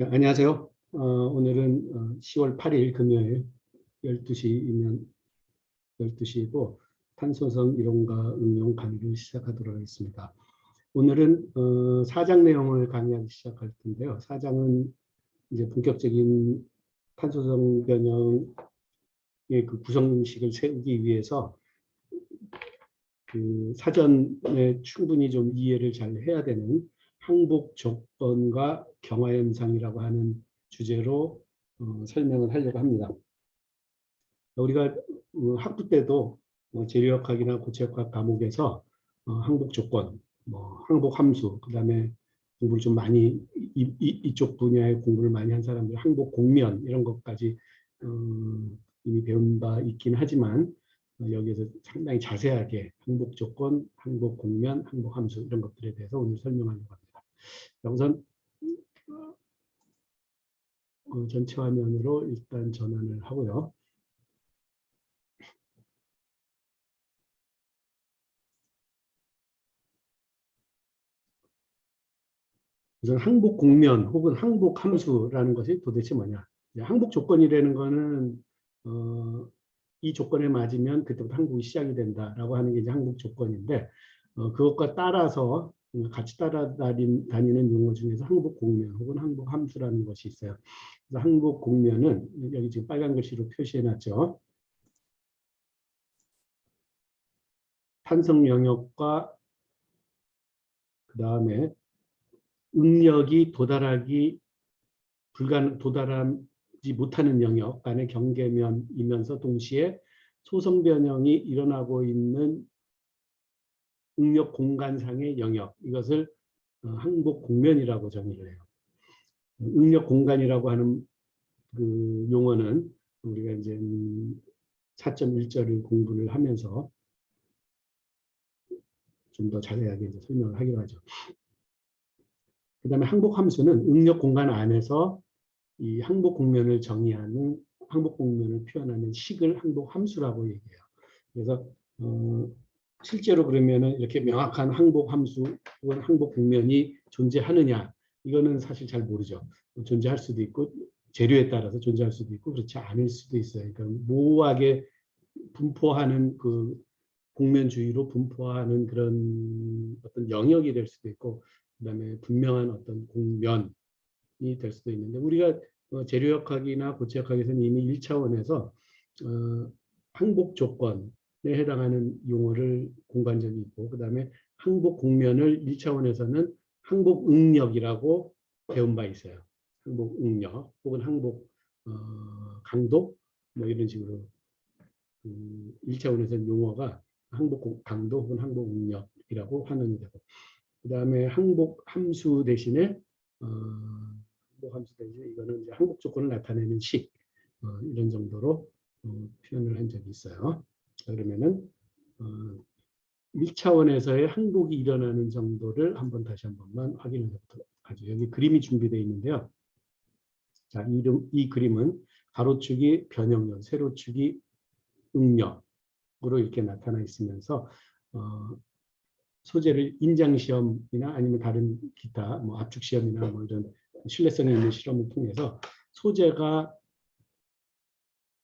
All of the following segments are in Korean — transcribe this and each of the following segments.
안녕하세요. 오늘은 10월 8일 금요일 12시이면 12시이고 탄소성 이론과 응용 강의를 시작하도록 하겠습니다. 오늘은 4장 내용을 강의하기 시작할 텐데요. 4장은 이제 본격적인 탄소성 변형의 그 구성식을 세우기 위해서 그 사전에 충분히 좀 이해를 잘 해야 되는 항복 조건과 경화 현상이라고 하는 주제로 설명을 하려고 합니다. 우리가 학부 때도 재료역학이나 고체역학 과목에서 항복 조건, 항복 함수, 그다음에 공부를 좀 많이 이쪽 분야의 공부를 많이 한 사람들 항복 공면 이런 것까지 이미 배운 바 있긴 하지만 여기에서 상당히 자세하게 항복 조건, 항복 공면, 항복 함수 이런 것들에 대해서 오늘 설명하려고 합니다. 우선 전체 화면으로 일단 전환을 하고요. 우선 항복 공면 혹은 항복 함수라는 것이 도대체 뭐냐? 항복 조건이라는 거는 이 조건에 맞으면 그때부터 항복이 시작이 된다라고 하는 게 이제 항복 조건인데 그것과 따라서 같이 따라다니는 용어 중에서 항복 공면 혹은 항복 함수라는 것이 있어요. 그래서 항복 공면은 여기 지금 빨간 글씨로 표시해놨죠. 탄성 영역과 그 다음에 응력이 도달하지 못하는 영역 간의 경계면이면서 동시에 소성 변형이 일어나고 있는 응력 공간상의 영역, 이것을 항복 공면이라고 정의를 해요. 응력 공간이라고 하는 그 용어는 우리가 이제 4.1절을 공부를 하면서 좀 더 자세하게 이제 설명을 하기로 하죠. 그 다음에 항복 함수는 응력 공간 안에서 이 항복 공면을 정의하는, 항복 공면을 표현하는 식을 항복 함수라고 얘기해요. 그래서 실제로 그러면은 이렇게 명확한 항복 함수 혹은 항복 공면이 존재하느냐, 이거는 사실 잘 모르죠. 존재할 수도 있고 재료에 따라서 존재할 수도 있고 그렇지 않을 수도 있어요. 그러니까 모호하게 분포하는 그 공면 주위로 분포하는 그런 어떤 영역이 될 수도 있고, 그다음에 분명한 어떤 공면이 될 수도 있는데, 우리가 재료역학이나 고체역학에서는 이미 1차원에서 항복 조건에 해당하는 용어를 공부한 적이 있고, 그 다음에 항복 공면을 1차원에서는 항복 응력이라고 배운 바 있어요. 항복 응력 혹은 항복 강도 뭐 이런 식으로 1차원에서는 용어가 항복 강도 혹은 항복 응력이라고 환원이 되고, 그 다음에 항복 함수 대신에 항복 함수 대신에 이거는 이제 항복 조건을 나타내는 식 이런 정도로 표현을 한 적이 있어요. 그러면은 1차원에서의 항복이 일어나는 정도를 다시 한 번만 확인해 보도록 하죠. 여기 그림이 준비되어 있는데요. 자, 이 그림은 가로축이 변형력, 세로축이 응력으로 이렇게 나타나 있으면서 소재를 인장 시험이나 아니면 다른 기타 뭐 압축 시험이나 뭐 이런 신뢰성이 있는 실험을 통해서 소재가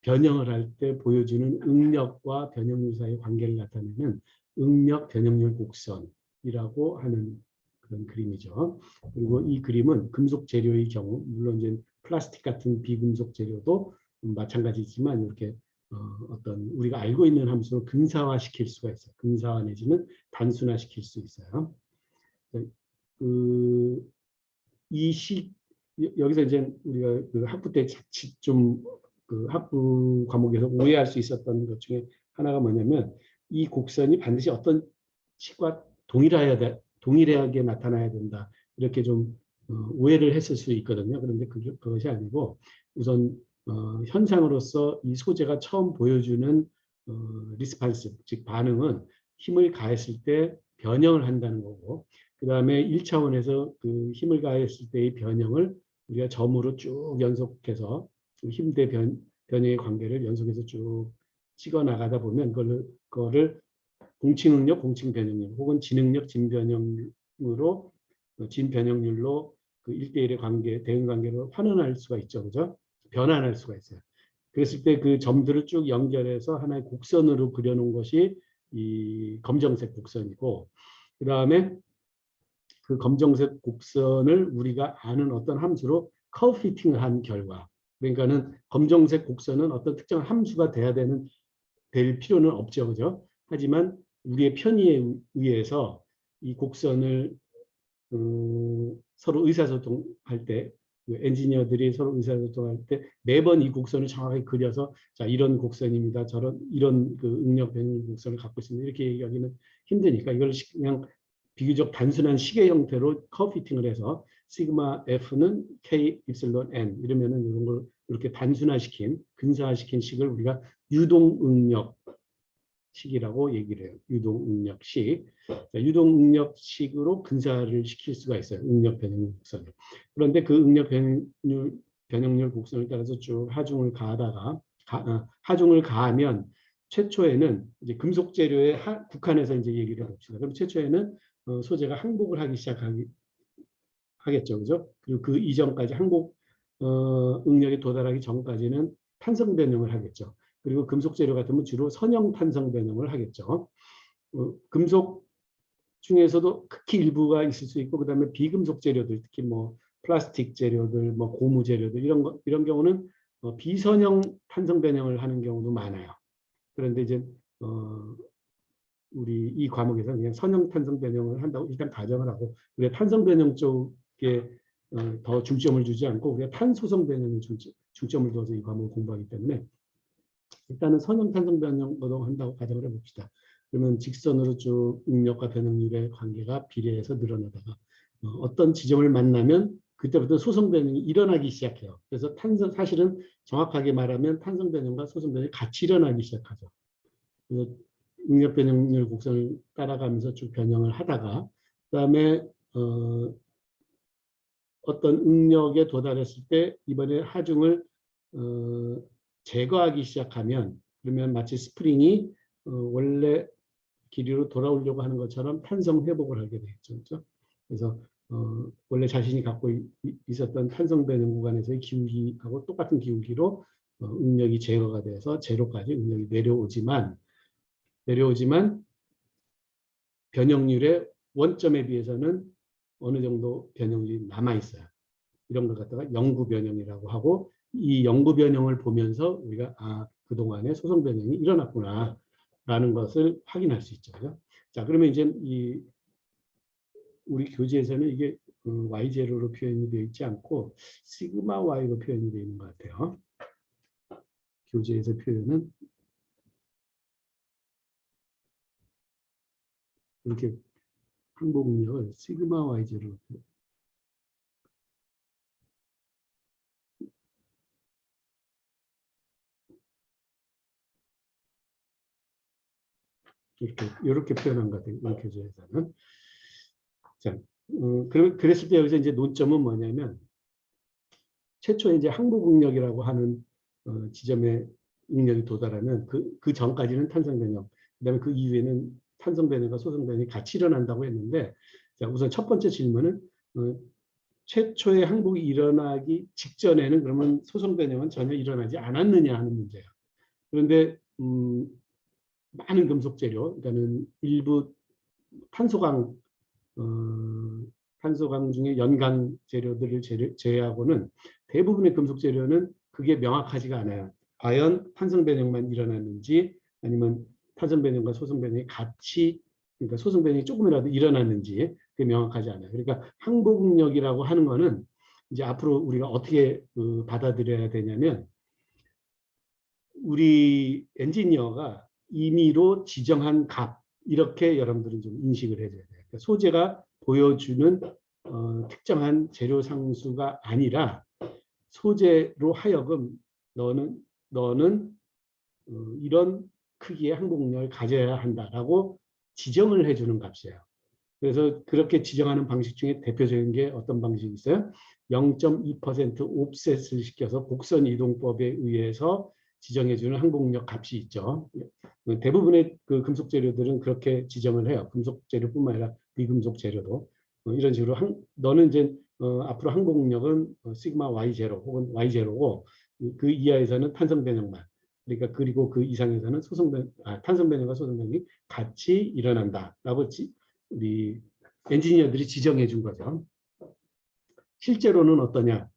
변형을 할 때 보여주는 응력과 변형률 사이의 관계를 나타내는 응력 변형률 곡선이라고 하는 그런 그림이죠. 그리고 이 그림은 금속 재료의 경우, 물론 이제 플라스틱 같은 비금속 재료도 마찬가지지만 이렇게 어떤 우리가 알고 있는 함수를 근사화시킬 수가 있어요. 근사화 내지는 단순화시킬 수 있어요. 여기서 이제 우리가 그 학부 때 자칫 좀 그 학부 과목에서 오해할 수 있었던 것 중에 하나가 뭐냐면, 이 곡선이 반드시 어떤 식과 동일하게 나타나야 된다, 이렇게 좀 오해를 했을 수 있거든요. 그런데 그것이 아니고, 우선 현상으로서 이 소재가 처음 보여주는 리스판스, 즉 반응은 힘을 가했을 때 변형을 한다는 거고, 그 다음에 1차원에서 그 힘을 가했을 때의 변형을 우리가 점으로 쭉 연속해서 힘대 변형의 관계를 연속해서 쭉 찍어 나가다 보면 그거를 공칭응력, 공칭변형률 혹은 진응력, 진변형률로 그 1대1의 관계, 대응 관계로 환원할 수가 있죠. 그죠? 변환할 수가 있어요. 그랬을 때 그 점들을 쭉 연결해서 하나의 곡선으로 그려놓은 것이 이 검정색 곡선이고, 그 다음에 그 검정색 곡선을 우리가 아는 어떤 함수로 커브 피팅한 결과, 그러니까는 검정색 곡선은 어떤 특정한 함수가 될 필요는 없죠, 그죠? 하지만 우리의 편의에 의해서 이 곡선을 서로 의사소통할 때, 그 엔지니어들이 서로 의사소통할 때 매번 이 곡선을 정확하게 그려서 자 이런 곡선입니다. 이런 그 응력 변형 곡선을 갖고 있습니다. 이렇게 얘기하기는 힘드니까 이걸 그냥 비교적 단순한 시계 형태로 커브 피팅을 해서 시그마 F는 K 입실론 N 이러면은 이런 걸 이렇게 단순화시킨 근사화시킨 식을 우리가 유동응력 식이라고 얘기를 해요. 유동응력식. 유동응력식으로 근사를 시킬 수가 있어요. 응력 변형률 곡선을. 그런데 그 응력 변형률 곡선을 따라서 쭉 하중을 가하다가 하중을 가하면 최초에는 이제 금속 재료에 국한해서 이제 얘기를 해봅시다. 그럼 최초에는 소재가 항복을 하기 하겠죠, 그죠? 그리고 그 이전까지 항복 응력에 도달하기 전까지는 탄성 변형을 하겠죠. 그리고 금속 재료 같으면 주로 선형 탄성 변형을 하겠죠. 금속 중에서도 극히 일부가 있을 수 있고, 그다음에 비금속 재료들, 특히 뭐 플라스틱 재료들, 뭐 고무 재료들 이런 경우는 비선형 탄성 변형을 하는 경우도 많아요. 그런데 이제 우리 이 과목에서 그냥 선형 탄성 변형을 한다고 일단 가정을 하고, 우리가 탄성 변형 쪽에 더 중점을 주지 않고 우리가 탄소성 변형에 중점을 둬서 이 과목을 공부하기 때문에 일단은 선형 탄성 변형 노동한다고 가정을 해봅시다. 그러면 직선으로 쭉 응력과 변형률의 관계가 비례해서 늘어나다가 어떤 지점을 만나면 그때부터 소성 변형이 일어나기 시작해요. 그래서 사실은 정확하게 말하면 탄성 변형과 소성 변형이 같이 일어나기 시작하죠. 그래서 응력 변형률 곡선을 따라가면서 쭉 변형을 하다가 그다음에 어떤 응력에 도달했을 때 이번에 하중을 제거하기 시작하면, 그러면 마치 스프링이 원래 길이로 돌아오려고 하는 것처럼 탄성 회복을 하게 되겠죠. 그렇죠? 그래서 원래 자신이 갖고 있었던 탄성 변형 구간에서의 기울기하고 똑같은 기울기로 응력이 제거가 돼서 제로까지 응력이 내려오지만 변형률의 원점에 비해서는 어느 정도 변형률이 남아 있어요. 이런 걸 갖다가 영구 변형이라고 하고, 이 영구 변형을 보면서 우리가 그동안에 소성 변형이 일어났구나 라는 것을 확인할 수 있죠. 그죠? 자, 그러면 이제 우리 교재에서는 이게 y0로 표현이 되어 있지 않고 시그마 y로 표현이 되어 있는 것 같아요. 교재에서 표현은 이렇게 항복력을 시그마 y0로 이렇게 표현한 것 같아요. 우리 교재에서는. 자, 그랬을 때 여기서 이제 논점은 뭐냐면, 최초에 이제 항복 응력이라고 하는 지점에 응력이 도달하면 그 전까지는 탄성 변형, 그다음에 그 이후에는 탄성 변형과 소성 변형이 같이 일어난다고 했는데, 자, 우선 첫 번째 질문은 최초의 항복이 일어나기 직전에는 그러면 소성 변형은 전혀 일어나지 않았느냐 하는 문제예요. 그런데 많은 금속 재료, 그러니까는 일부 탄소강 탄소강 중에 연강 재료들을 제외하고는 대부분의 금속 재료는 그게 명확하지가 않아요. 과연 탄성 변형만 일어났는지 아니면 탄성 변형과 소성 변형이 같이, 그러니까 소성 변형이 조금이라도 일어났는지 그게 명확하지 않아요. 그러니까 항복응력이라고 하는 거는 이제 앞으로 우리가 어떻게 받아들여야 되냐면, 우리 엔지니어가 임의로 지정한 값, 이렇게 여러분들은 좀 인식을 해줘야 돼요. 그러니까 소재가 보여주는 특정한 재료 상수가 아니라 소재로 하여금 너는 이런 크기의 항복력을 가져야 한다라고 지정을 해주는 값이에요. 그래서 그렇게 지정하는 방식 중에 대표적인 게 어떤 방식이 있어요? 0.2% 옵셋을 시켜서 곡선 이동법에 의해서 지정해주는 항복력 값이 있죠. 대부분의 그 금속 재료들은 그렇게 지정을 해요. 금속 재료뿐만 아니라 비금속 재료도 이런 식으로 너는 이제 앞으로 항복력은 시그마 Y0 혹은 Y0고 그 이하에서는 탄성 변형만. 그러니까 그리고 그 이상에서는 탄성 변형과 소성 변형이 같이 일어난다라고 우리 엔지니어들이 지정해 준 거죠. 실제로는 어떠냐?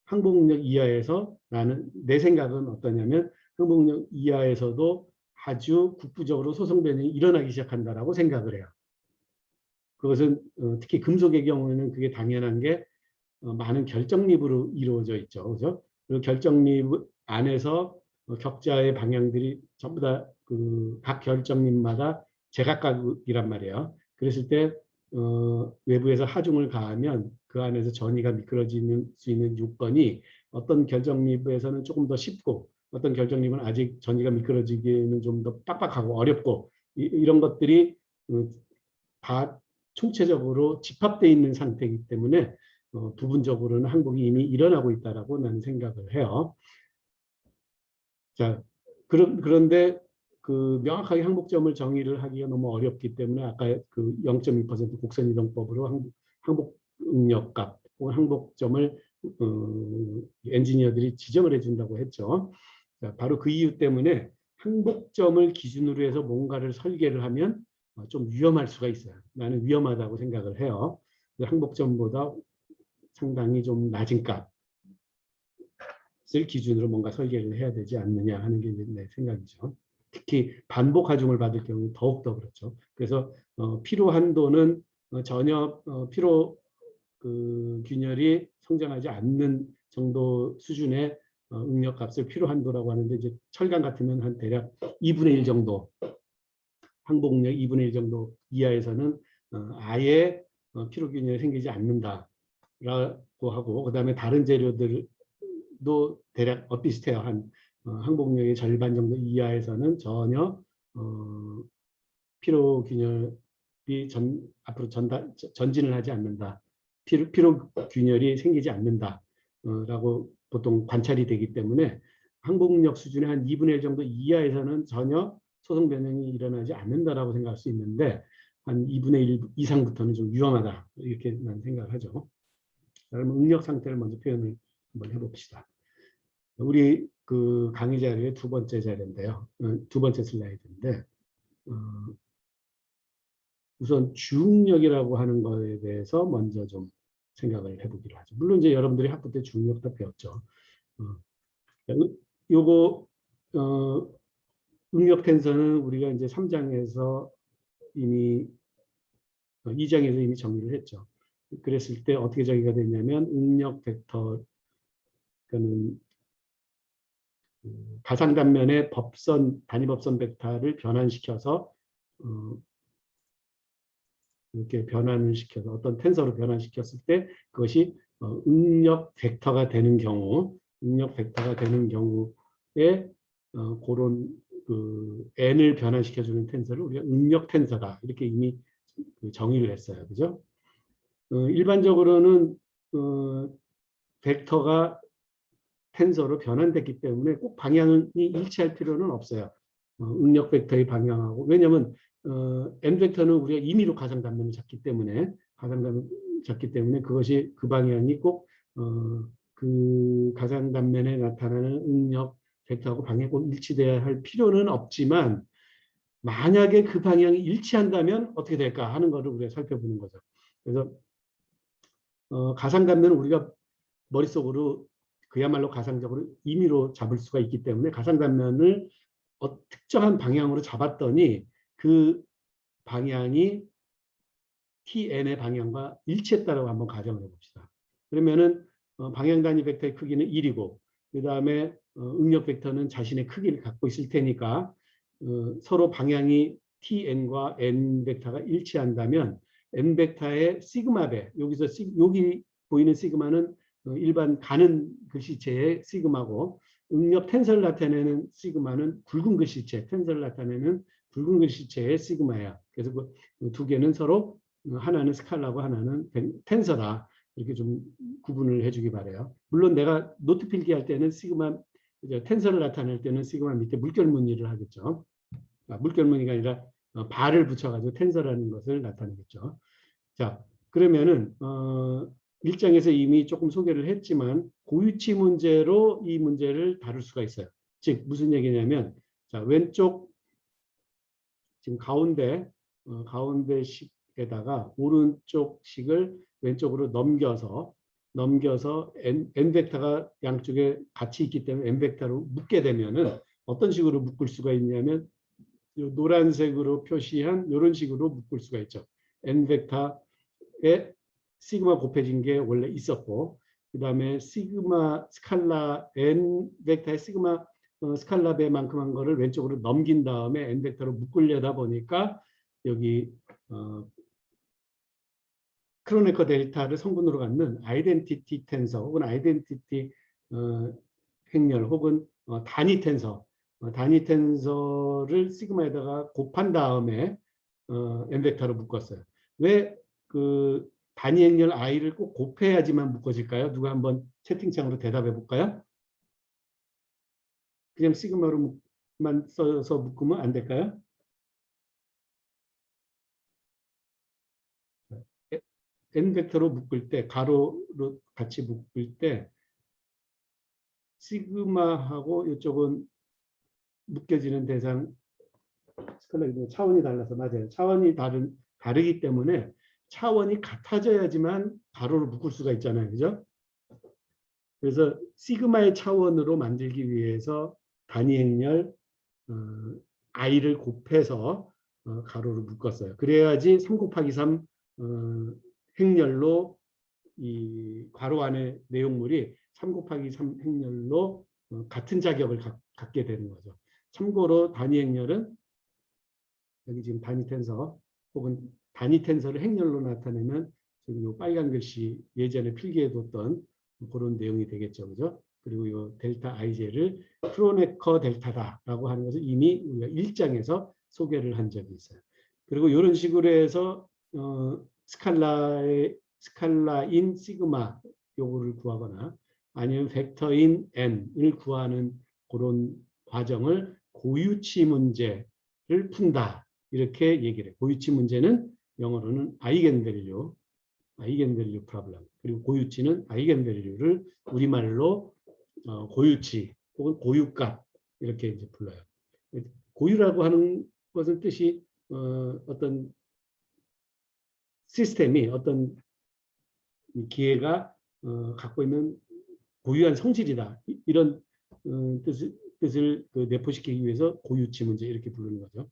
항복력 이하에서 나는 내 생각은 어떠냐면 항복력 이하에서도 아주 국부적으로 소성 변형이 일어나기 시작한다라고 생각을 해요. 그것은 특히 금속의 경우에는 그게 당연한 게 많은 결정립으로 이루어져 있죠. 그죠? 그 결정립 안에서 격자의 방향들이 전부 다 그 각 결정립마다 제각각이란 말이에요. 그랬을 때 외부에서 하중을 가하면 그 안에서 전이가 미끄러지는 수 있는 요건이 어떤 결정립에서는 조금 더 쉽고 어떤 결정립은 아직 전이가 미끄러지기에는 좀 더 빡빡하고 어렵고 이런 것들이 다 총체적으로 집합되어 있는 상태이기 때문에 부분적으로는 항복이 이미 일어나고 있다라고 나는 생각을 해요. 자, 그런데 그 명확하게 항복점을 정의를 하기가 너무 어렵기 때문에 아까 그 0.2% 곡선이동법으로 항복 응력값 혹은 항복점을 엔지니어들이 지정을 해준다고 했죠. 자, 바로 그 이유 때문에 항복점을 기준으로 해서 뭔가를 설계를 하면 좀 위험할 수가 있어요. 나는 위험하다고 생각을 해요. 항복점보다 상당히 좀 낮은 값을 기준으로 뭔가 설계를 해야 되지 않느냐 하는 게 내 생각이죠. 특히 반복 하중을 받을 경우 더욱더 그렇죠. 그래서 피로 한도는 전혀 피로 그 균열이 성장하지 않는 정도 수준의 응력값을 피로 한도라고 하는데 이제 철강 같으면 한 대략 2분의 1 정도 항복력 2분의 1 정도 이하에서는 아예 피로 균열이 생기지 않는다라고 하고 그다음에 다른 재료들도 대략 비슷해요. 한 항복력의 절반 정도 이하에서는 전혀 피로 균열이 앞으로 전진을 하지 않는다. 피로 균열이 생기지 않는다라고 보통 관찰이 되기 때문에 항복력 수준의 한 2분의 1 정도 이하에서는 전혀 소성 변형이 일어나지 않는다라고 생각할 수 있는데 한 2분의 1 이상부터는 좀 위험하다 이렇게 난 생각을 하죠. 그러면 응력 상태를 먼저 표현을 한번 해봅시다. 우리 그 강의 자료의 두 번째 자료인데요. 두 번째 슬라이드인데 우선 중력이라고 하는 거에 대해서 먼저 좀 생각을 해보기로 하죠. 물론 이제 여러분들이 학부 때 중력 다 배웠죠. 요거 응력 텐서는 우리가 이제 3장에서 이미 2장에서 이미 정리를 했죠. 그랬을 때 어떻게 정의가 됐냐면 응력 벡터 그러니까는 가상 단면의 단위법선 벡터를 변환시켜서 이렇게 변환을 시켜서 어떤 텐서로 변환시켰을 때 그것이 응력 벡터가 되는 경우에 그런 그 n을 변환시켜주는 텐서를 우리가 응력 텐서다 이렇게 이미 정의를 했어요, 그죠? 일반적으로는 벡터가 텐서로 변환됐기 때문에 꼭 방향이 일치할 필요는 없어요. 응력 벡터의 방향하고 왜냐하면 n 벡터는 우리가 임의로 가상 단면을 잡기 때문에 그것이 그 방향이 꼭 그 가상 단면에 나타나는 응력 벡터하고 방향이 꼭 일치돼야 할 필요는 없지만 만약에 그 방향이 일치한다면 어떻게 될까 하는 것을 우리가 살펴보는 거죠. 그래서 가상 단면은 우리가 머릿속으로 그야말로 가상적으로 임의로 잡을 수가 있기 때문에 가상 단면을 특정한 방향으로 잡았더니 그 방향이 tn의 방향과 일치했다고 한번 가정을 해봅시다. 그러면은 방향 단위 벡터의 크기는 1이고 그 다음에 응력 벡터는 자신의 크기를 갖고 있을 테니까 서로 방향이 tn과 n 벡터가 일치한다면 n 벡터의 시그마배 여기 보이는 시그마는 일반 가는 글씨체의 시그마고 응력 텐서를 나타내는 시그마는 굵은 글씨체 텐서를 나타내는 굵은 글씨체의 시그마야. 그래서 그 두 개는 서로 하나는 스칼라고 하나는 텐서다. 이렇게 좀 구분을 해주기 바래요. 물론 내가 노트 필기할 때는 시그마 텐서를 나타낼 때는 시그마 밑에 물결 무늬를 하겠죠. 물결 무늬가 아니라 발을 붙여가지고 텐서라는 것을 나타내겠죠. 자, 그러면은 1장에서 이미 조금 소개를 했지만 고유치 문제로 이 문제를 다룰 수가 있어요. 즉 무슨 얘기냐면 자, 왼쪽 지금 가운데 식에다가 오른쪽 식을 왼쪽으로 넘겨서 n 벡터가 양쪽에 같이 있기 때문에 n 벡터로 묶게 되면은 어떤 식으로 묶을 수가 있냐면 요 노란색으로 표시한 이런 식으로 묶을 수가 있죠. n 벡터에 시그마 곱해진 게 원래 있었고, 그 다음에 시그마 스칼라 n 벡터의 시그마 스칼라 배만큼한 거를 왼쪽으로 넘긴 다음에 n 벡터로 묶으려다 보니까 여기 크로네커 델타를 성분으로 갖는 아이덴티티 텐서 혹은 아이덴티티 행렬 혹은 단위 텐서를 시그마에다가 곱한 다음에 n 벡터로 묶었어요. 왜 그 단위 행렬 i를 꼭 곱해야지만 묶어질까요? 누가 한번 채팅창으로 대답해 볼까요? 그냥 시그마로만 써서 묶으면 안 될까요? n 벡터로 묶을 때 가로로 같이 묶을 때 시그마하고 이쪽은 묶여지는 대상 차원이 달라서 맞아요. 차원이 다르기 때문에 차원이 같아져야지만 가로로 묶을 수가 있잖아요. 그죠? 그래서 시그마의 차원으로 만들기 위해서 단위 행렬 i를 곱해서 가로로 묶었어요. 그래야지 3 곱하기 3 행렬로 이 괄호 안의 내용물이 3 곱하기 3 행렬로 같은 자격을 갖게 되는 거죠. 참고로 단위 행렬은 여기 지금 단위 텐서 혹은 단위 텐서를 행렬로 나타내면 지금 이 빨간 글씨 예전에 필기해뒀던 그런 내용이 되겠죠. 그죠? 그리고 이 델타 i제를 크로네커 델타다라고 하는 것을 이미 우리가 1장에서 소개를 한 적이 있어요. 그리고 이런 식으로 해서 스칼라인 시그마 요거를 구하거나 아니면 벡터인 n을 구하는 그런 과정을 고유치 문제를 푼다. 이렇게 얘기를 해요. 고유치 문제는 영어로는 아이겐밸류 프로블럼. 그리고 고유치는 아이겐밸류를 우리말로 고유치 혹은 고유값 이렇게 이제 불러요. 고유라고 하는 것은 뜻이 어떤 시스템이 어떤 기회가 갖고 있는 고유한 성질이다. 이런 뜻을 내포시키기 위해서 고유치 문제 이렇게 부르는 거죠.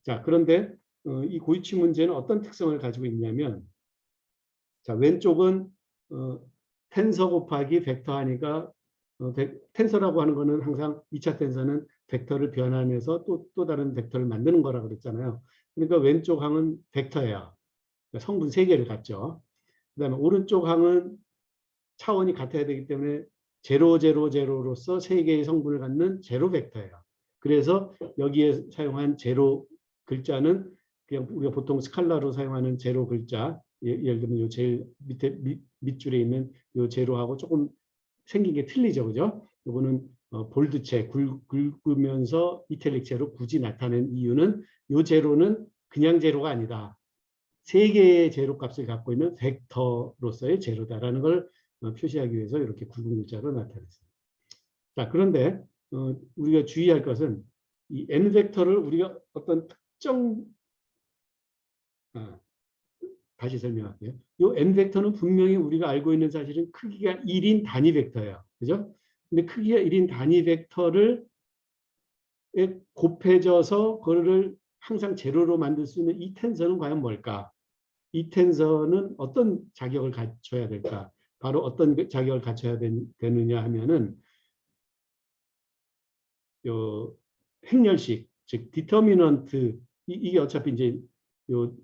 자, 그런데 이 고유치 문제는 어떤 특성을 가지고 있냐면 자, 왼쪽은 텐서 곱하기 벡터 하니까 텐서라고 하는 거는 항상 2차 텐서는 벡터를 변환해서 또 다른 벡터를 만드는 거라고 그랬잖아요. 그러니까 왼쪽 항은 벡터예요. 그러니까 성분 3개를 갖죠. 그다음에 오른쪽 항은 차원이 같아야 되기 때문에 0, 0, 0로서 3개의 성분을 갖는 제로 벡터예요. 그래서 여기에 사용한 제로 글자는 그냥 우리가 보통 스칼라로 사용하는 제로 글자, 예를 들면 요 제일 밑줄에 있는 요 제로하고 조금 생긴 게 틀리죠, 그죠? 요거는 볼드체 굵으면서 이탈릭체로 굳이 나타낸 이유는 요 제로는 그냥 제로가 아니다. 3개의 제로 값을 갖고 있는 벡터로서의 제로다라는 걸 표시하기 위해서 이렇게 굵은 글자로 나타냈습니다. 자, 그런데 우리가 주의할 것은 이 n 벡터를 우리가 어떤 특정 다시 설명할게요. 이 n 벡터는 분명히 우리가 알고 있는 사실은 크기가 1인 단위 벡터예요. 그죠? 근데 크기가 1인 단위 벡터를 곱해져서 그거를 항상 제로로 만들 수 있는 이 텐서는 과연 뭘까? 이 텐서는 어떤 자격을 갖춰야 될까? 바로 어떤 자격을 갖춰야 되느냐 하면은 요 행렬식, 즉 디터미넌트 이게 어차피 이제 요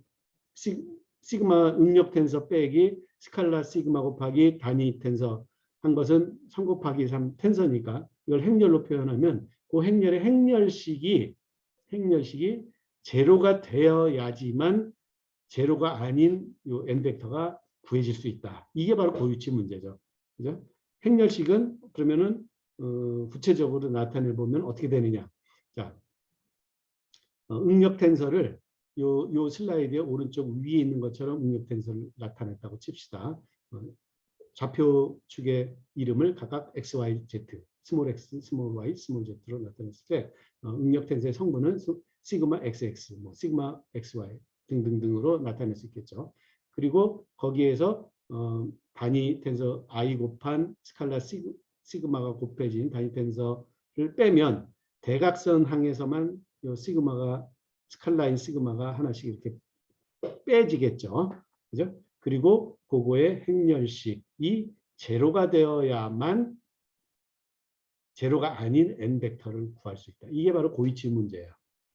시그마 응력 텐서 빼기 스칼라 시그마 곱하기 단위 텐서 한 것은 3 곱하기 3 텐서니까 이걸 행렬로 표현하면 그 행렬의 행렬식이 제로가 되어야지만 제로가 아닌 요 n 벡터가 구해질 수 있다. 이게 바로 고유치 문제죠. 그죠? 행렬식은 그러면은 구체적으로 나타내 보면 어떻게 되느냐? 자, 응력 텐서를 요 슬라이드의 오른쪽 위에 있는 것처럼 응력 텐서를 나타냈다고 칩시다. 좌표축의 이름을 각각 x, y, z, 스몰 x, 스몰 y, 스몰 z로 나타냈을 때 응력 텐서의 성분은 시그마 xx, 뭐 시그마 xy 등등등으로 나타낼 수 있겠죠. 그리고 거기에서 단위 텐서 i 곱한 스칼라 시그마가 곱해진 단위 텐서를 빼면 대각선 항에서만 이 시그마가 스칼라인 시그마가 하나씩 이렇게 빼지겠죠. 그죠? 그리고 그거의 행렬식이 제로가 되어야만 제로가 아닌 n 벡터를 구할 수 있다. 이게 바로 고이치 문제예요.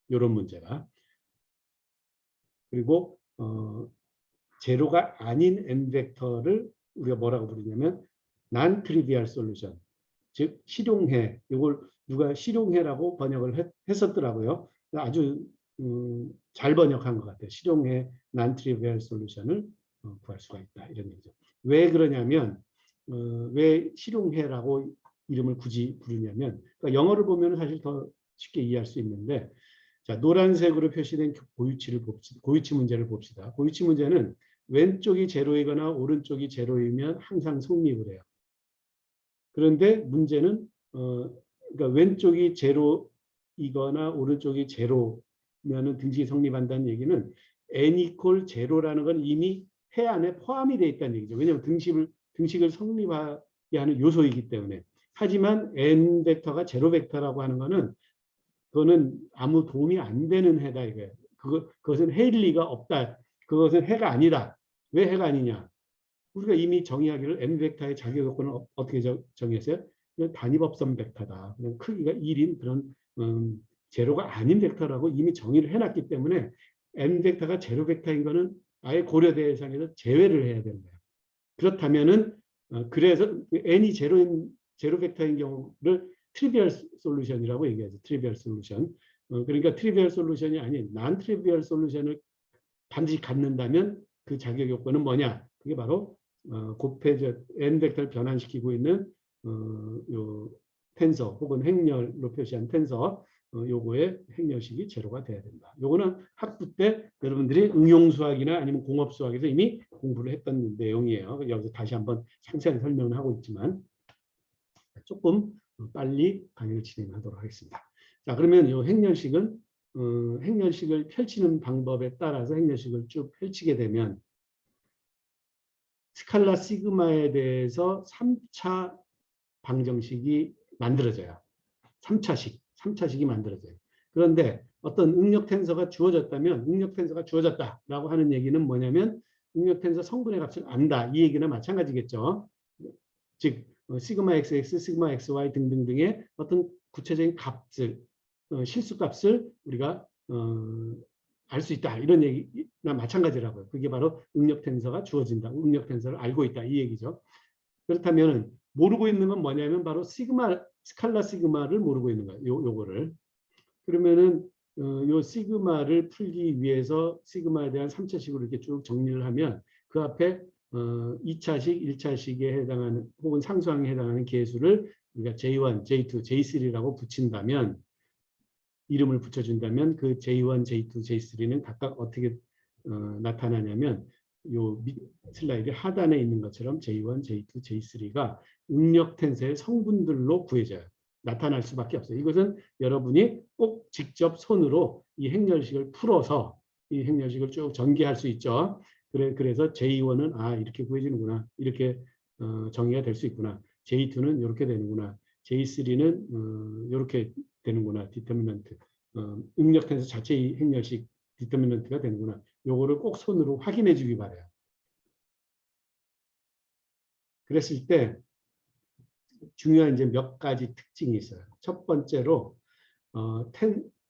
이런 문제가. 그리고 제로가 아닌 n 벡터를 우리가 뭐라고 부르냐면 non trivial solution, 즉 실용해. 이걸 누가 실용해라고 번역을 했었더라고요. 아주 잘 번역한 것 같아요. 실용해 non trivial solution을 구할 수가 있다, 이런 얘기죠. 왜 그러냐면 왜 실용해라고 이름을 굳이 부르냐면, 그러니까 영어를 보면 사실 더 쉽게 이해할 수 있는데, 자, 노란색으로 표시된 고유치를 봅시다. 고유치 문제를 봅시다. 고유치 문제는 왼쪽이 제로이거나 오른쪽이 제로이면 항상 성립을 해요. 그런데 문제는 그러니까 왼쪽이 제로이거나 오른쪽이 제로면은 등식이 성립한다는 얘기는 n 이퀄 제로라는 건 이미 해 안에 포함이 되어 있다는 얘기죠. 왜냐하면 등식을 성립하게 하는 요소이기 때문에. 하지만 n 벡터가 제로 벡터라고 하는 거는 그거는 아무 도움이 안 되는 해다 이거예요. 그것은 해일 리가 없다. 그것은 해가 아니다. 왜 해가 아니냐? 우리가 이미 정의하기를 n 벡터의 자격 요건을 어떻게 정의했어요? 그냥 단위법선 벡터다. 그냥 크기가 1인 그런 제로가 아닌 벡터라고 이미 정의를 해놨기 때문에 n 벡터가 제로 벡터인 거는 아예 고려 대상에서 제외를 해야 되는 거예요. 그렇다면은 그래서 n이 제로 벡터인 경우를 트리비얼 솔루션이라고 얘기하죠. 트리비얼 솔루션. 그러니까 트리비얼 솔루션이 아닌 난 트리비얼 솔루션을 반드시 갖는다면 그 자격 요건은 뭐냐? 그게 바로 곱해져 n 벡터를 변환시키고 있는 요 텐서 혹은 행렬로 표시한 텐서 요거의 행렬식이 제로가 돼야 된다. 요거는 학부 때 여러분들이 응용수학이나 아니면 공업수학에서 이미 공부를 했던 내용이에요. 여기서 다시 한번 상세히 설명을 하고 있지만 조금 빨리 강의를 진행하도록 하겠습니다. 자, 그러면 이 행렬식은 행렬식을 펼치는 방법에 따라서 행렬식을 쭉 펼치게 되면 스칼라 시그마에 대해서 3차 방정식이 만들어져요. 3차식이 만들어져요. 그런데 어떤 응력 텐서가 주어졌다면 응력 텐서가 주어졌다라고 하는 얘기는 뭐냐면 응력 텐서 성분의 값을 안다. 이 얘기나 마찬가지겠죠. 즉 시그마 XX, 시그마 XY 등등등의 어떤 구체적인 값을 실수값을 우리가 알 수 있다. 이런 얘기나 마찬가지라고요. 그게 바로 응력 텐서가 주어진다. 응력 텐서를 알고 있다. 이 얘기죠. 그렇다면 모르고 있는 건 뭐냐면 바로 스칼라 시그마를 모르고 있는 거예요. 요거를. 그러면은 요 시그마를 풀기 위해서 시그마에 대한 3차식으로 이렇게 쭉 정리를 하면 그 앞에 2차식, 1차식에 해당하는 혹은 상수항에 해당하는 계수를 우리가 J1, J2, J3라고 붙인다면 이름을 붙여준다면 그 J1, J2, J3는 각각 어떻게 나타나냐면 요 슬라이드 하단에 있는 것처럼 J1, J2, J3가 응력 텐서의 성분들로 구해져요. 나타날 수밖에 없어요. 이것은 여러분이 꼭 직접 손으로 이 행렬식을 풀어서 이 행렬식을 쭉 전개할 수 있죠. 그래서 J1은 이렇게 구해지는구나. 이렇게 정의가 될 수 있구나. J2는 이렇게 되는구나. J3는 이렇게 되는구나. 디터미넌트. 응력 텐서 자체의 행렬식 디터미넌트가 되는구나. 요거를 꼭 손으로 확인해 주기 바라요. 그랬을 때 중요한 이제 몇 가지 특징이 있어요. 첫 번째로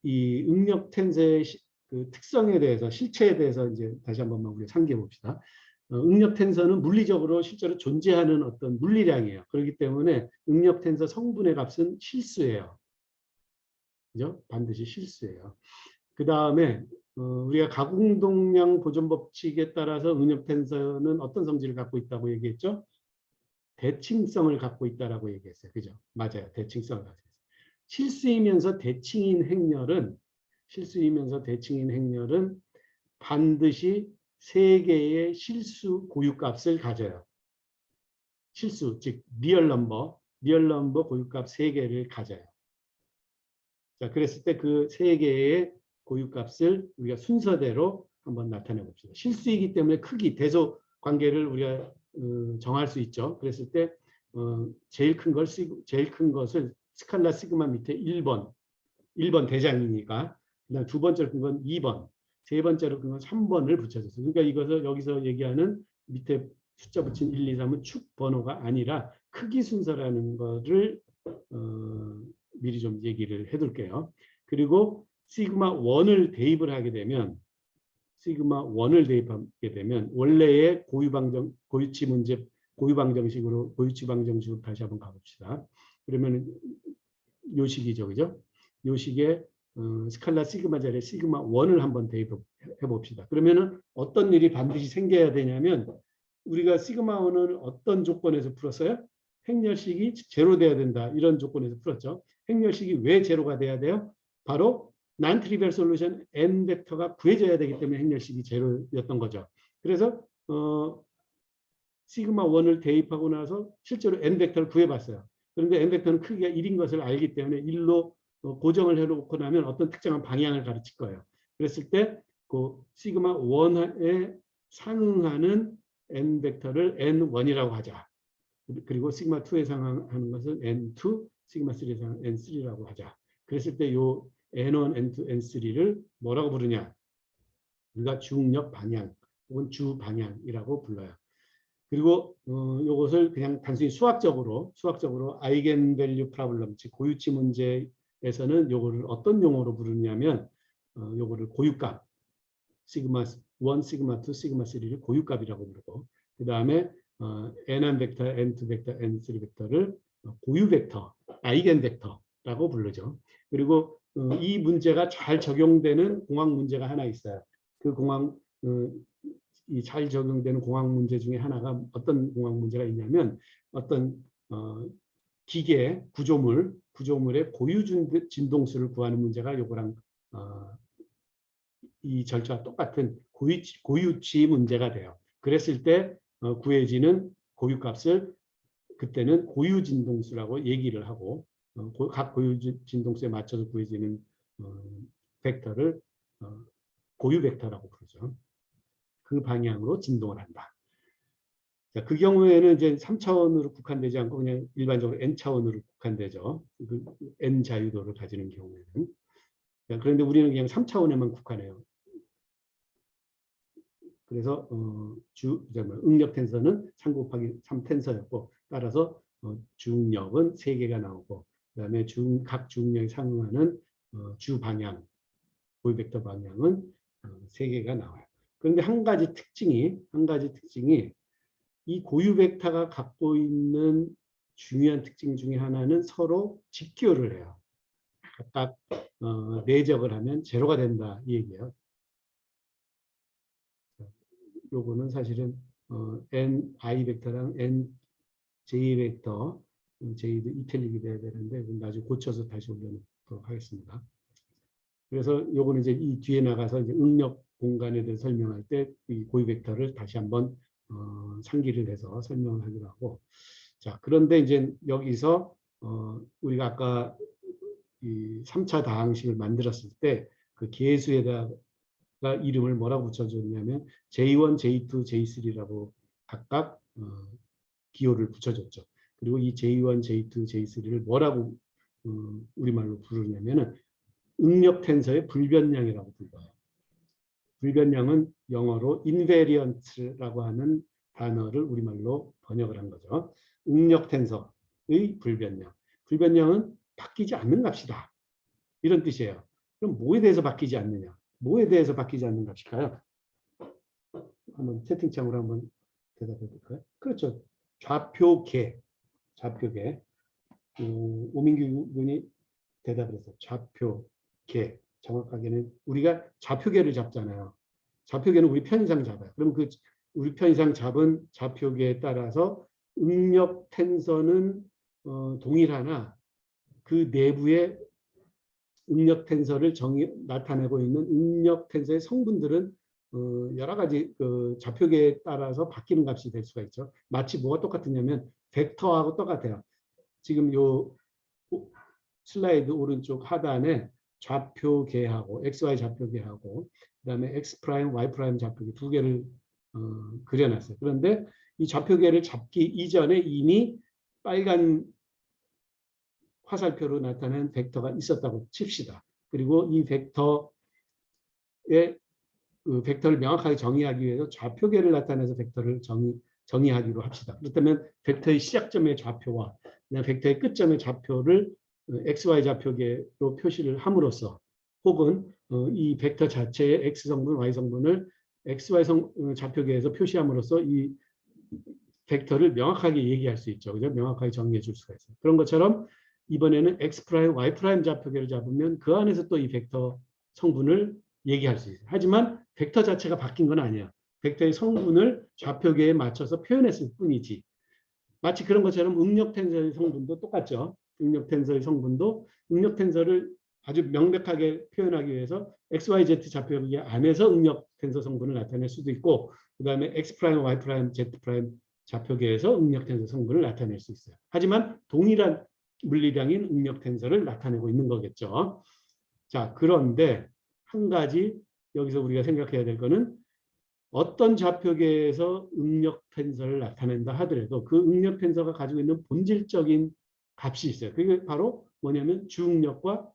이 응력 텐서의 그 특성에 대해서 실체에 대해서 이제 다시 한번만 우리 상기해 봅시다. 응력 텐서는 물리적으로 실제로 존재하는 어떤 물리량이에요. 그렇기 때문에 응력 텐서 성분의 값은 실수예요. 그죠? 반드시 실수예요. 그 다음에 우리가 가공동량 보존 법칙에 따라서 응력 텐서는 어떤 성질을 갖고 있다고 얘기했죠? 대칭성을 갖고 있다라고 얘기했어요. 그죠? 맞아요. 대칭성을 갖고 있어요. 실수이면서 대칭인 행렬은 반드시 3개의 실수 고유값을 가져요. 실수, 즉 리얼 넘버 고유값 3개를 가져요. 자, 그랬을 때 그 3개의 고유값을 우리가 순서대로 한번 나타내 봅시다. 실수이기 때문에 크기, 대소 관계를 우리가 정할 수 있죠. 그랬을 때 제일 큰 것을 스칼라 시그마 밑에 1번 대장이니까, 그다음 두 번째로 큰 건 2번, 세 번째로 큰 건 3번을 붙여줬어요. 그러니까 이것을 여기서 얘기하는 밑에 숫자 붙인 1, 2, 3은 축 번호가 아니라 크기 순서라는 거를 미리 좀 얘기를 해둘게요. 그리고 시그마 1을 대입을 하게 되면 원래의 고유치 방정식으로 다시 한번 가봅시다. 그러면 요 식이죠, 그죠? 요 식에 스칼라 시그마 자리에 시그마 1을 한번 대입해 봅시다. 그러면은 어떤 일이 반드시 생겨야 되냐면, 우리가 시그마 1은 어떤 조건에서 풀었어요? 행렬식이 제로 돼야 된다, 이런 조건에서 풀었죠. 행렬식이 왜 제로가 돼야 돼요? 바로 non trivial solution n 벡터가 구해져야 되기 때문에 행렬식이 제로였던 거죠. 그래서 시그마 1을 대입하고 나서 실제로 n 벡터를 구해봤어요. 그런데 n 벡터는 크기가 1인 것을 알기 때문에 1로 고정을 해놓고 나면 어떤 특정한 방향을 가르칠 거예요. 그랬을 때 그 시그마 1에 상응하는 n 벡터를 n1이라고 하자. 그리고 시그마 2에 상응하는 것은 n2, 시그마 3에 상응하는 n3라고 하자. 그랬을 때 요 n1, n2, n3를 뭐라고 부르냐? 우리가 중력 방향 혹은 주 방향이라고 불러요. 그리고 이것을 그냥 단순히 수학적으로 아이겐밸류 프로블럼, 즉 고유치 문제에서는 이거를 어떤 용어로 부르냐면 이거를 고유값, 시그마 1, 시그마 2, 시그마 3를 고유값이라고 부르고, 그 다음에 n1 벡터, n2 벡터, n3 벡터를 고유 벡터, 아이겐 벡터라고 부르죠. 그리고 이 문제가 잘 적용되는 공학 문제가 하나 있어요. 그 이 잘 적용되는 공학 문제 중에 하나가 어떤 공학 문제가 있냐면, 어떤 기계 구조물의 고유 진동수를 구하는 문제가 요거랑 이 절차와 똑같은 고유치 문제가 돼요. 그랬을 때 구해지는 고유값을 그때는 고유 진동수라고 얘기를 하고, 각 고유 진동수에 맞춰서 구해지는 벡터를 고유 벡터라고 부르죠. 그 방향으로 진동을 한다. 자, 그 경우에는 이제 3차원으로 국한되지 않고 그냥 일반적으로 n차원으로 국한되죠. 그 n 자유도를 가지는 경우에는. 자, 그런데 우리는 그냥 3차원에만 국한해요. 그래서 응력 텐서는 3 곱하기 3 텐서였고, 따라서 중력은 3개가 나오고, 그다음에 각 중력에 상응하는 주 방향, 고유 벡터 방향은 3개가 나와요. 그런데 한 가지 특징이 이 고유 벡터가 갖고 있는 중요한 특징 중에 하나는 서로 직교를 해요. 각각 내적을 하면 제로가 된다, 이 얘기예요. 요거는 사실은 ni 벡터랑 nj 벡터, j도 이탈릭이 돼야 되는데 나중에 고쳐서 다시 올려놓도록 하겠습니다. 그래서 요거는 이제 이 뒤에 나가서 이제 응력 공간에 대해 설명할 때 이 고유 벡터를 다시 한번 상기를 해서 설명을 하기로 하고, 자, 그런데 이제 여기서 우리가 아까 이 3차 다항식을 만들었을 때 그 계수에다가 이름을 뭐라고 붙여줬냐면 J1, J2, J3라고 각각 기호를 붙여줬죠. 그리고 이 J1, J2, J3를 뭐라고 우리말로 부르냐면은 응력 텐서의 불변량이라고 불러요. 불변량은 영어로 invariant라고 하는 단어를 우리말로 번역을 한 거죠. 응력 텐서의 불변량. 불변량은 바뀌지 않는 값이다, 이런 뜻이에요. 그럼 뭐에 대해서 바뀌지 않느냐? 뭐에 대해서 바뀌지 않는 값일까요? 한번 채팅창으로 한번 대답해 볼까요? 그렇죠. 좌표계. 오민규 군이 대답을 했어요. 좌표계. 정확하게는 우리가 좌표계를 잡잖아요. 좌표계는 우리 편의상 잡아요. 그럼 그 우리 편의상 잡은 좌표계에 따라서 응력 텐서는 동일하나 그 내부에 응력 텐서를 나타내고 있는 응력 텐서의 성분들은 여러 가지 그 좌표계에 따라서 바뀌는 값이 될 수가 있죠. 마치 뭐가 똑같으냐면 벡터하고 똑같아요. 지금 요 슬라이드 오른쪽 하단에 좌표계하고 XY 좌표계하고 그다음에 X 프라임, Y 프라임 좌표계 두 개를 그려놨어요. 그런데 이 좌표계를 잡기 이전에 이미 빨간 화살표로 나타낸 벡터가 있었다고 칩시다. 그리고 이 벡터의 그 벡터를 명확하게 정의하기 위해서 좌표계를 나타내서 벡터를 정의하기로 합시다. 그렇다면 벡터의 시작점의 좌표와 벡터의 끝점의 좌표를 XY 좌표계로 표시를 함으로써 혹은 이 벡터 자체의 X 성분, Y 성분을 XY 좌표계에서 표시함으로써 이 벡터를 명확하게 얘기할 수 있죠. 그죠? 명확하게 정의해 줄 수가 있어요. 그런 것처럼 이번에는 X 프라임, Y 프라임 좌표계를 잡으면 그 안에서 또 이 벡터 성분을 얘기할 수 있어요. 하지만 벡터 자체가 바뀐 건 아니에요. 벡터의 성분을 좌표계에 맞춰서 표현했을 뿐이지. 마치 그런 것처럼 응력 텐서의 성분도 똑같죠. 응력 텐서의 성분도 응력 텐서를 아주 명백하게 표현하기 위해서 XYZ 좌표계 안에서 응력 텐서 성분을 나타낼 수도 있고 그다음에 X 프라임, Y 프라임, Z 프라임 좌표계에서 응력 텐서 성분을 나타낼 수 있어요. 하지만 동일한 물리량인 응력 텐서를 나타내고 있는 거겠죠. 자, 그런데 한 가지 여기서 우리가 생각해야 될 거는 어떤 좌표계에서 응력 텐서를 나타낸다 하더라도 그 응력 텐서가 가지고 있는 본질적인 값이 있어요. 그게 바로 뭐냐면 주응력과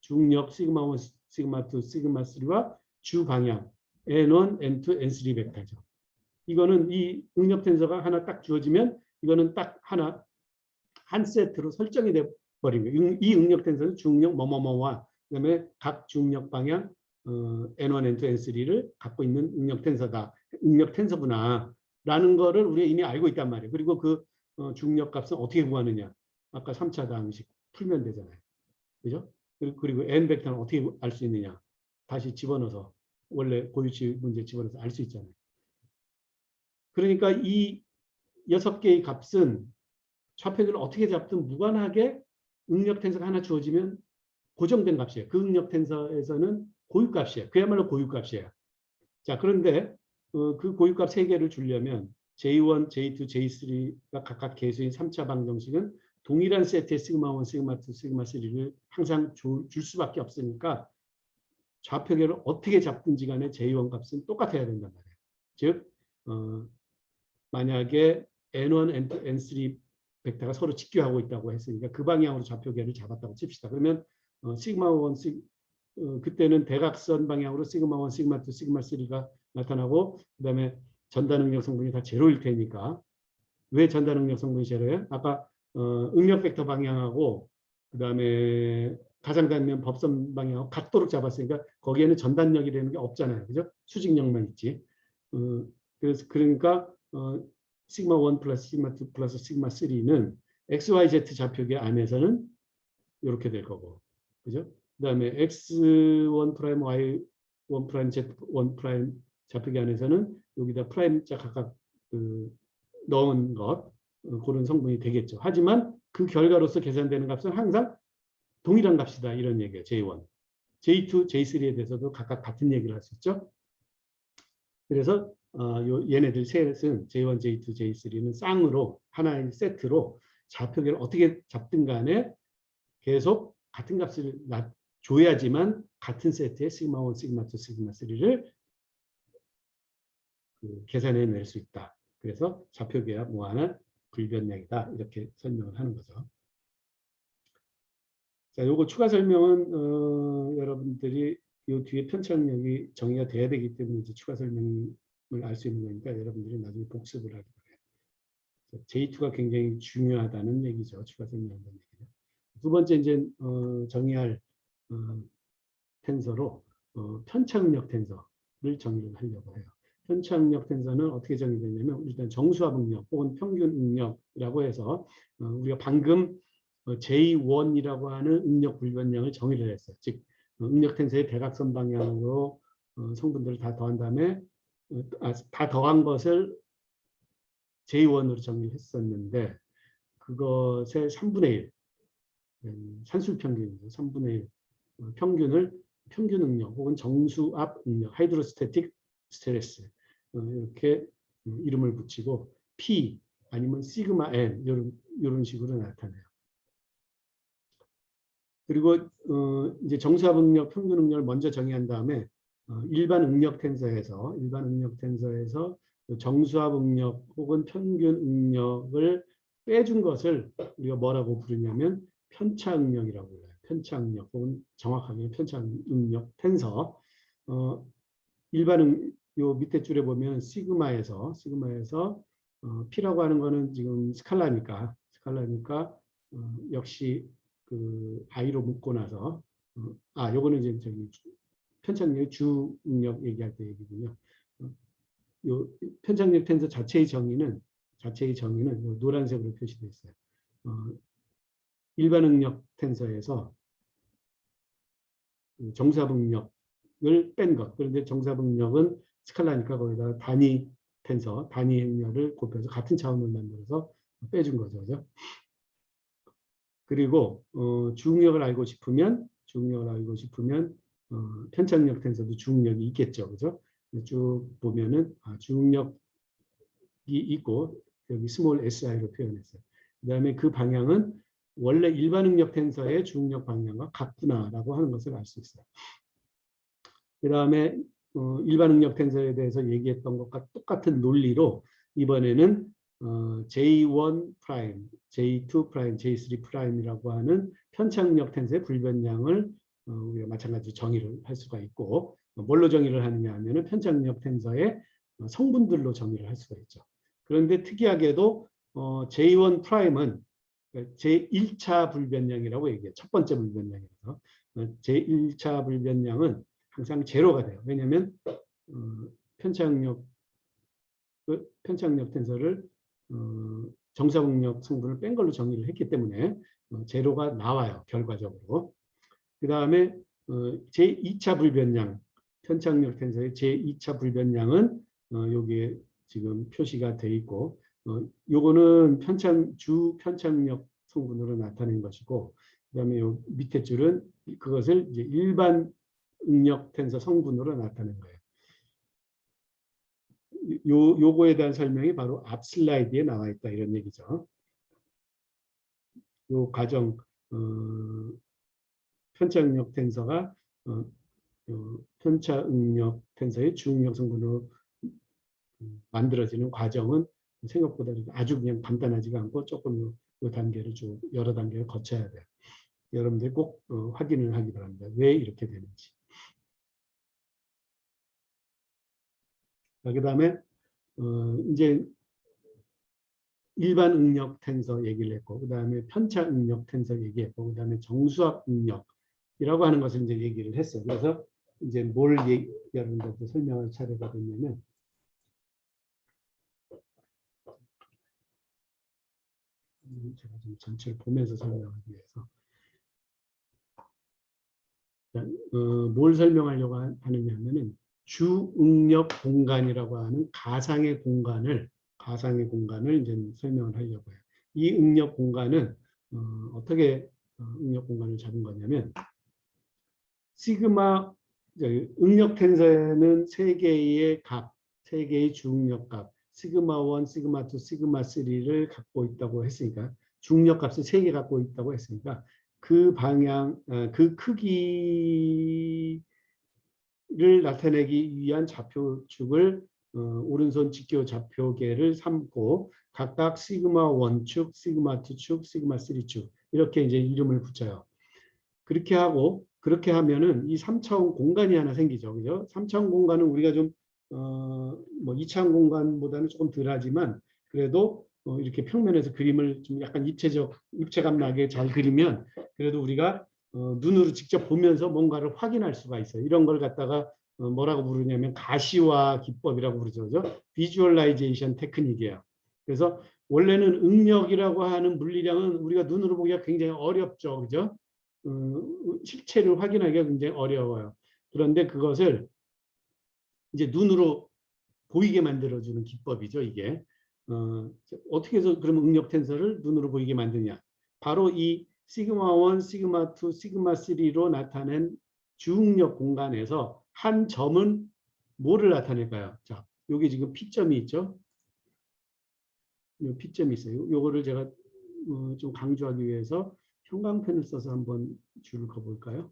주응력 시그마 1, 시그마 2, 시그마 3와 주 방향 N1, N2, N3 벡터죠. 이거는 이 응력 텐서가 하나 딱 주어지면 이거는 딱 하나 한 세트로 설정이 돼 버린 거예요. 이 응력 텐서는 주응력 뭐뭐뭐와 그다음에 각 주응력 방향 N1, N2, N3를 갖고 있는 응력 텐서다. 응력 텐서구나. 라는 거를 우리가 이미 알고 있단 말이에요. 그리고 그 중력 값은 어떻게 구하느냐. 아까 3차 방식 풀면 되잖아요. 그죠? 그리고 N 벡터는 어떻게 알 수 있느냐. 다시 집어넣어서 원래 고유치 문제 집어넣어서 알 수 있잖아요. 그러니까 이 6개의 값은 좌표계를 어떻게 잡든 무관하게 응력 텐서가 하나 주어지면 고정된 값이에요. 그 응력 텐서에서는 고유값이에요. 그야말로 고유값이에요. 자, 그런데 그 고유값 3개를 주려면 J1, J2, J3가 각각 개수인 3차 방정식은 동일한 세트의 시그마 1, 시그마 2, 시그마 3를 항상 줄 수밖에 없으니까 좌표계를 어떻게 잡든지 간에 J1 값은 똑같아야 된단 말이에요. 즉 만약에 N1, N2, N3 벡터가 서로 직교하고 있다고 했으니까 그 방향으로 좌표계를 잡았다고 칩시다. 그러면 시그마 1, 그때는 대각선 방향으로 시그마 1, 시그마 2, 시그마 3가 나타나고 그다음에 전단 응력 성분이 다 제로일 테니까 왜 전단 응력 성분이 제로예요? 아까 응력 벡터 방향하고 그다음에 가장단면 법선 방향하고 같도록 잡았으니까 거기에는 전단력이라는 게 없잖아요. 그죠? 수직력만 있지. 그러니까 시그마 1 플러스 시그마 2 플러스 시그마 3는 XYZ 좌표계 안에서는 이렇게 될 거고. 그죠? 그다음에 X1 프라임, Y1 프라임, Z1 프라임 좌표계 안에서는 여기다 프라임자 각각 넣은 것 그런 성분이 되겠죠. 하지만 그 결과로서 계산되는 값은 항상 동일한 값이다 이런 얘기예요. J1, J2, J3에 대해서도 각각 같은 얘기를 할 수 있죠. 그래서 얘네들 셋은 J1, J2, J3는 쌍으로 하나의 세트로 좌표계를 어떻게 잡든 간에 계속 같은 값을 줘야지만 같은 세트의 시그마 1, 시그마 2, 시그마 3를 계산해낼 수 있다. 그래서 좌표계와 무한한 불변량이다. 이렇게 설명을 하는 거죠. 자, 요거 추가 설명은 여러분들이 요 뒤에 편찬력이 정의가 돼야 되기 때문에 이제 추가 설명을 알 수 있는 거니까 여러분들이 나중에 복습을 하기 바래요. J2가 굉장히 중요하다는 얘기죠. 추가 설명한다는 얘기죠. 두 번째 이제 정의할 텐서로 편차응력 텐서를 정의를 하려고 해요. 편차응력 텐서는 어떻게 정의되냐면 일단 정수합 응력 혹은 평균 응력이라고 해서 우리가 방금 J1이라고 하는 응력 불변량을 정의를 했어요. 즉 응력 텐서의 대각선 방향으로 성분들을 다 더한 다음에 다 더한 것을 J1으로 정의했었는데 그것의 3분의 1 산술 평균이죠. 3분의 1 평균을 평균 응력 혹은 정수압 응력 하이드로스태틱 스트레스 이렇게 이름을 붙이고 P 아니면 시그마 n 이런 식으로 나타나요. 그리고 이제 정수합응력, 평균응력을 먼저 정의한 다음에 일반 응력 텐서에서 정수합응력 혹은 평균응력을 빼준 것을 우리가 뭐라고 부르냐면 편차응력이라고 불러요. 편차응력 혹은 정확하게 편차응력 텐서. 요 밑에 줄에 보면 시그마에서 P라고 하는 거는 지금 스칼라니까 역시 그 I로 묶고 나서 요거는 이제 저기 편차능력 주응력 얘기할 때 얘기군요. 요 편차능력 텐서 자체의 정의는 요 노란색으로 표시되어 있어요. 일반 응력 텐서에서 정사분력을 뺀 것. 그런데 정사분력은 스칼라니까 거기다가 단위 텐서, 단위 행렬을 곱해서 같은 차원을 만들어서 빼준 거죠. 그죠? 그리고 주응력을 알고 싶으면 편차능력 텐서도 주응력이 있겠죠. 그죠? 쭉 보면은 주응력이 있고 여기 스몰 si로 표현했어요. 그다음에 그 방향은 원래 일반 응력 텐서의 주응력 방향과 같구나라고 하는 것을 알 수 있어요. 그다음에 일반 응력 텐서에 대해서 얘기했던 것과 똑같은 논리로 이번에는 J1 프라임, J2 프라임, J3 프라임이라고 하는 편차응력 텐서의 불변량을 우리가 마찬가지 정의를 할 수가 있고, 뭘로 정의를 하느냐 하면은 편차응력 텐서의 성분들로 정의를 할 수가 있죠. 그런데 특이하게도 J1 프라임은 제1차 불변량이라고 얘기해요. 첫 번째 불변량이라서. 제1차 불변량은 항상 제로가 돼요. 왜냐하면 편차응력 텐서를 정사응력 성분을 뺀 걸로 정의를 했기 때문에 제로가 나와요. 결과적으로. 그 다음에 제2차 불변량, 편차응력 텐서의 제2차 불변량은 여기에 지금 표시가 돼 있고, 요거는 주 편차응력 성분으로 나타낸 것이고, 그 다음에 요 밑에 줄은 그것을 이제 일반 응력 텐서 성분으로 나타낸 거예요. 요거에 대한 설명이 바로 앞 슬라이드에 나와 있다 이런 얘기죠. 요 과정 편차응력 텐서가 편차응력 텐서의 주응력 성분으로 만들어지는 과정은 생각보다 아주 그냥 간단하지가 않고 조금 요 단계를 쭉 여러 단계를 거쳐야 돼요. 여러분들이 꼭 확인을 하기 바랍니다. 왜 이렇게 되는지. 그 다음에 이제 일반 응력 텐서 얘기를 했고, 그 다음에 편차 응력 텐서 얘기했고, 그 다음에 정수합 응력이라고 하는 것을 이제 얘기를 했어요. 그래서 이제 뭘 여러분들한테 설명할 차례가 됐냐면, 제가 좀 전체를 보면서 설명하기 위해서 뭘 설명하려고 하느냐 하면은 주응력 공간이라고 하는 가상의 공간을 이제 설명을 하려고 해요. 이 응력 공간은 어떻게 응력 공간을 잡은 거냐면 시그마 응력 텐서에는 세 개의 주응력 값 시그마 1, 시그마 2, 시그마 3를 갖고 있다고 했으니까 주응력 값을 3개 갖고 있다고 했으니까 그 방향, 그 크기를 나타내기 위한 좌표축을 오른손 직교 좌표계를 삼고 각각 시그마 1축, 시그마 2축, 시그마 3축 이렇게 이제 이름을 붙여요. 그렇게 하면은 이 3차원 공간이 하나 생기죠. 그죠? 3차원 공간은 우리가 좀 뭐 2차원 공간보다는 조금 덜하지만 그래도 이렇게 평면에서 그림을 좀 약간 입체감 나게 잘 그리면 그래도 우리가 눈으로 직접 보면서 뭔가를 확인할 수가 있어요. 이런 걸 갖다가 뭐라고 부르냐면 가시화 기법이라고 부르죠. 그죠? 비주얼라이제이션 테크닉이에요. 그래서 원래는 응력이라고 하는 물리량은 우리가 눈으로 보기가 굉장히 어렵죠. 그죠? 실체를 하기가 굉장히 어려워요. 그런데 그것을 이제 눈으로 보이게 만들어주는 기법이죠, 이게. 어떻게 해서 그러면 응력 텐서를 눈으로 보이게 만드냐. 바로 이 시그마 1, 시그마 2, 시그마 3로 나타낸 주응력 공간에서 한 점은 뭐를 나타낼까요? 자, 여기 지금 P점이 있죠. 요 P점이 있어요. 요거를 제가 좀 강조하기 위해서 형광펜을 써서 한번 줄을 그어볼까요?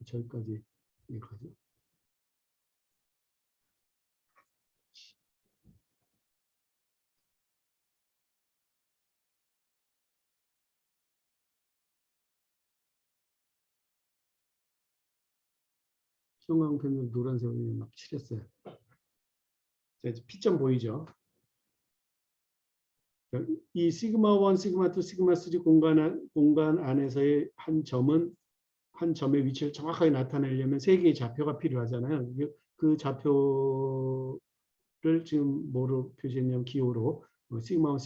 저기까지 여기까지. 형광펜으로 노란색으로 막 칠했어요. 자, 이제 P점 보이죠? 이 시그마 1, 시그마 2, 시그마 3 공간 안에서의 한 점은 한 점의 위치를 정확하게 나타내려면 세 개의 좌표가 필요하잖아요. 그 좌표를 지금 뭐로 표시했냐면 기호로 시그마 1,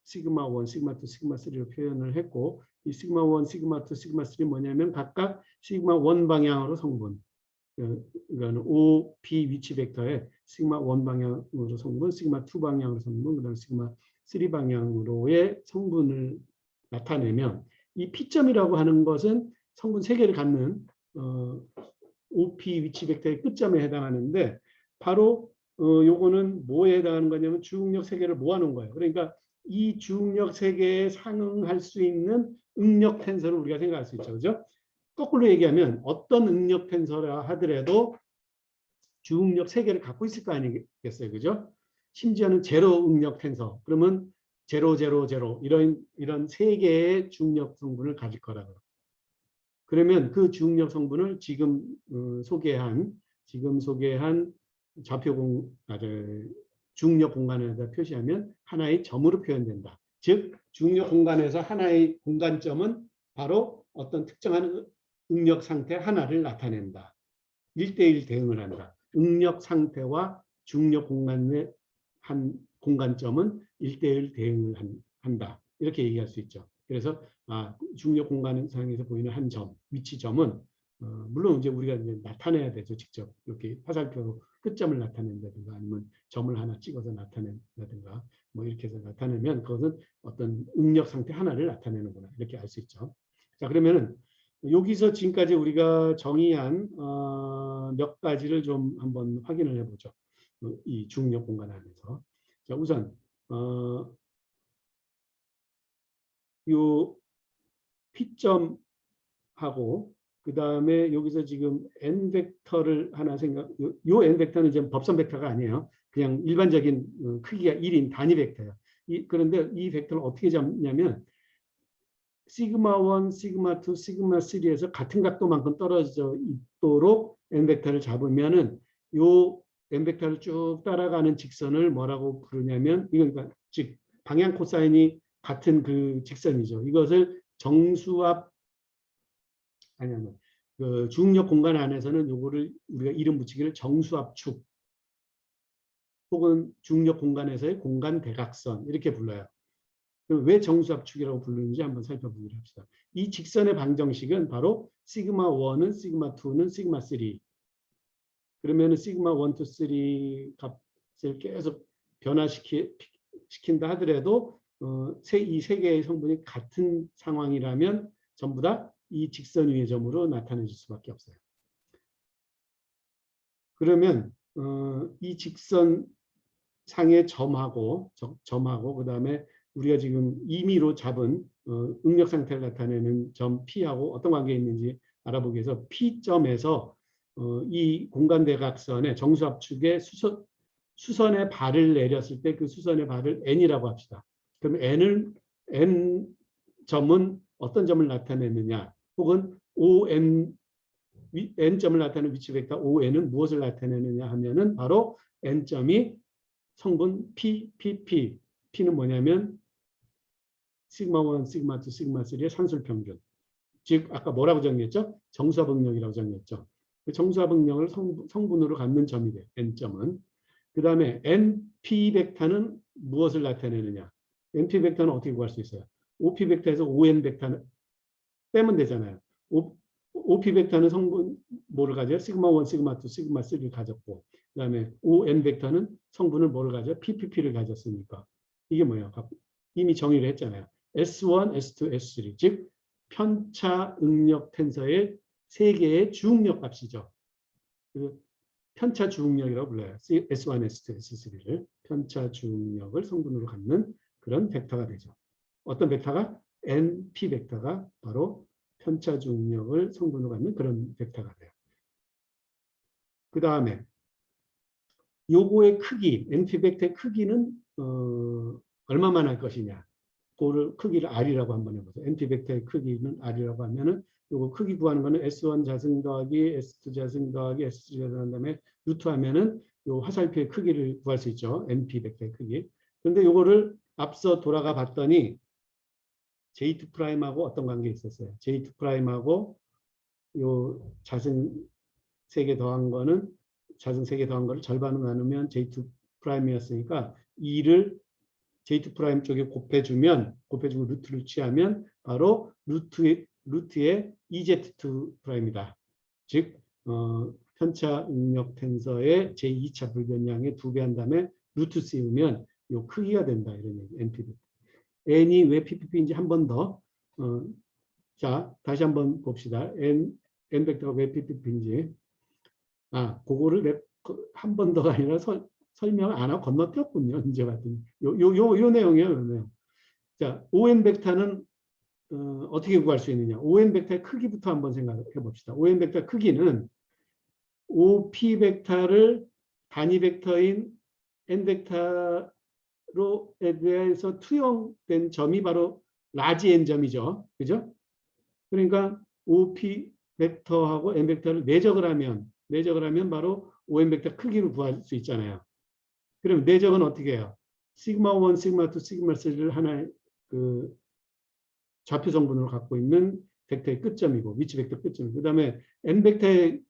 시그마 1, 시그마 2, 시그마 3로 표현을 했고 이 시그마 1, 시그마 2, 시그마 3 뭐냐면 각각 시그마 1 방향으로 성분 그러니까 OP 위치 벡터에 시그마 1 방향으로 성분, 시그마 2 방향으로 성분, 그다음 시그마 3 방향으로의 성분을 나타내면 이 P점이라고 하는 것은 성분 3개를 갖는 OP 위치 벡터의 끝점에 해당하는데 바로 요거는 뭐에 해당하는 거냐면 주응력 3개를 모아놓은 거예요. 그러니까 이 주응력 3개에 상응할 수 있는 응력 텐서를 우리가 생각할 수 있죠. 그죠? 거꾸로 얘기하면 어떤 응력 텐서라 하더라도 주응력 3개를 갖고 있을 거 아니겠어요. 그죠? 심지어는 제로 응력 텐서. 그러면 0, 0, 0 이런 3개의 주응력 성분을 가질 거라고. 그러면 그 주응력 성분을 지금 소개한 주응력 공간에다 표시하면 하나의 점으로 표현된다. 즉 주응력 공간에서 하나의 공간점은 바로 어떤 특정한 응력 상태 하나를 나타낸다. 1대1 대응을 한다. 응력 상태와 중력 공간의 한 공간점은 1대1 대응을 한다. 이렇게 얘기할 수 있죠. 그래서 중력 공간상에서 보이는 한 점, 위치점은 물론 이제 우리가 이제 나타내야 되죠. 직접 이렇게 화살표로 끝점을 나타낸다든가 아니면 점을 하나 찍어서 나타낸다든가 뭐 이렇게 해서 나타내면 그것은 어떤 응력 상태 하나를 나타내는구나 이렇게 알 수 있죠. 자 그러면은 여기서 지금까지 우리가 정의한 몇 가지를 좀 한번 확인을 해보죠. 이 중력 공간 안에서. 자, 우선 요 P점하고 그 다음에 여기서 지금 n 벡터를 하나 요 n 벡터는 이제 법선 벡터가 아니에요. 그냥 일반적인 크기가 1인 단위 벡터예요. 그런데 이 벡터를 어떻게 잡냐면 시그마 1, 시그마 2, 시그마 3에서 같은 각도만큼 떨어져 있도록 n 벡터를 잡으면은 요 n 벡터를 쭉 따라가는 직선을 뭐라고 부르냐면 이건 그러니까 즉 방향 코사인이 같은 그 직선이죠. 이것을 정수압 아니면 그 중력 공간 안에서는 요거를 우리가 이름 붙이기를 정수압축 혹은 중력 공간에서의 공간 대각선 이렇게 불러요. 왜 정수압축이라고 부르는지 한번 살펴보기로 합시다. 이 직선의 방정식은 바로 시그마 1은 시그마 2는 시그마 3. 그러면 시그마 1, 2, 3 값을 계속 변화시킨다 하더라도 이 세 개의 성분이 같은 상황이라면 전부 다 이 직선 위의 점으로 나타내질 수밖에 없어요. 그러면 이 직선 상의 점하고 그다음에 우리가 지금 임의로 잡은 응력 상태를 나타내는 점 P하고 어떤 관계가 있는지 알아보기 위해서 P점에서 이 공간대각선의 정수압축의 수선의 발을 내렸을 때 그 수선의 발을 N이라고 합시다. 그럼 N 점은 어떤 점을 나타내느냐 혹은 N점을 나타내는 위치 벡터 ON은 무엇을 나타내느냐 하면은 바로 N점이 성분 PP. P는 뭐냐면 시그마 1, 시그마 2, 시그마 3의 산술평균. 즉 아까 뭐라고 정리했죠? 정수압응력이라고 정리했죠. 정수압응력을 성분으로 갖는 점이 돼요. N점은. 그 다음에 NP 벡터는 무엇을 나타내느냐? NP 벡터는 어떻게 구할 수 있어요? OP 벡터에서 ON 벡터는 빼면 되잖아요. OP 벡터는 성분 뭐를 가져요? 시그마 1, 시그마 2, 시그마 3를 가졌고 그 다음에 ON 벡터는 성분을 뭐를 가져요? PPP를 가졌으니까 이게 뭐예요? 이미 정의를 했잖아요. S1, S2, S3 즉 편차 응력 텐서의 세 개의 주응력 값이죠. 그 편차 주응력이라고 불러요. S1, S2, S3를 편차 주응력을 성분으로 갖는 그런 벡터가 되죠. 어떤 벡터가? NP 벡터가 바로 편차 주응력을 성분으로 갖는 그런 벡터가 돼요. 그 다음에 요거의 크기, NP 벡터의 크기는 얼마만 할 것이냐. 그거를 크기를 R이라고 한번 해보세요. NP 벡터의 크기는 R이라고 하면은 요거 크기 구하는 거는 S1 자승 더하기 S2 자승 더하기 S3 자승 한 다음에 루트 하면은 요 화살표의 크기를 구할 수 있죠. NP 벡터의 크기. 그런데 요거를 앞서 돌아가 봤더니 J2 프라임하고 어떤 관계 있었어요? J2 프라임하고 요 자승 3개 더한 거는 자승 3개 더한 거를 절반으로 나누면 J2 프라임이었으니까 2를 J2 프라임 쪽에 곱해주고 루트를 취하면 바로 루트의 EZ2 프라임이다. 즉 편차 응력 텐서의 제2차 불변량의 2배 한 다음에 루트 씌우면 요 크기가 된다. 이런 얘기. NP. N이 왜 PPP인지 한 번 더. 자, 다시 한번 봅시다. N 벡터가 왜 PPP인지. 그거를 한 번 더가 아니라 설명을 안 하고 건너뛰었군요. 이제 봤더니. 요 내용이에요. 요 내용. 자, ON 벡터는 어떻게 구할 수 있느냐. ON 벡터의 크기부터 한번 생각해 봅시다. ON 벡터 크기는 OP 벡터를 단위 벡터인 N 벡터로에 대해서 투영된 점이 바로 라지 N 점이죠. 그죠? 그러니까 OP 벡터하고 N 벡터를 내적을 하면 바로 ON 벡터 크기를 구할 수 있잖아요. 그럼 내적은 어떻게 해요? 시그마 1, 시그마 2, 시그마 3를 하나의 그 좌표 성분으로 갖고 있는 벡터의 끝점이고 위치 벡터 끝점이고 그다음에 N 벡터의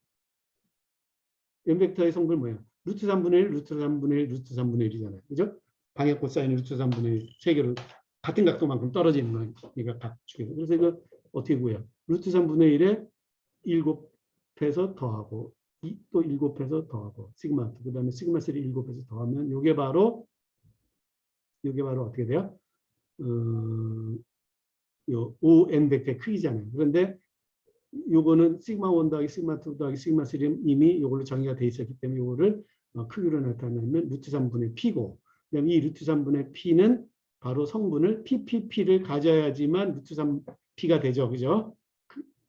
성분은 뭐예요? 루트 3분의 1, 루트 3분의 1, 루트 3분의 1이잖아요. 그죠? 방역 코사인이 루트 3분의 1, 세 개로 같은 각도만큼 떨어지는 거니까 각 축에서. 그래서 이거 어떻게 구해요? 루트 3분의 1에 7해서 더하고 또 7해서 더하고 시그마 2, 그 다음에 시그마 3 7해서 더하면 이게 바로 어떻게 돼요? 요 ON 벡터의 크기잖아요. 그런데 요거는 시그마 1 더하기 시그마 2 더하기 시그마 3는 이미 요걸로 정의가 돼 있었기 때문에 요거를 크기로 나타내면 루트 3분의 P고 그다음에 이 루트 3분의 P는 바로 성분을 PPP를 가져야지만 루트 3P가 되죠. 그죠?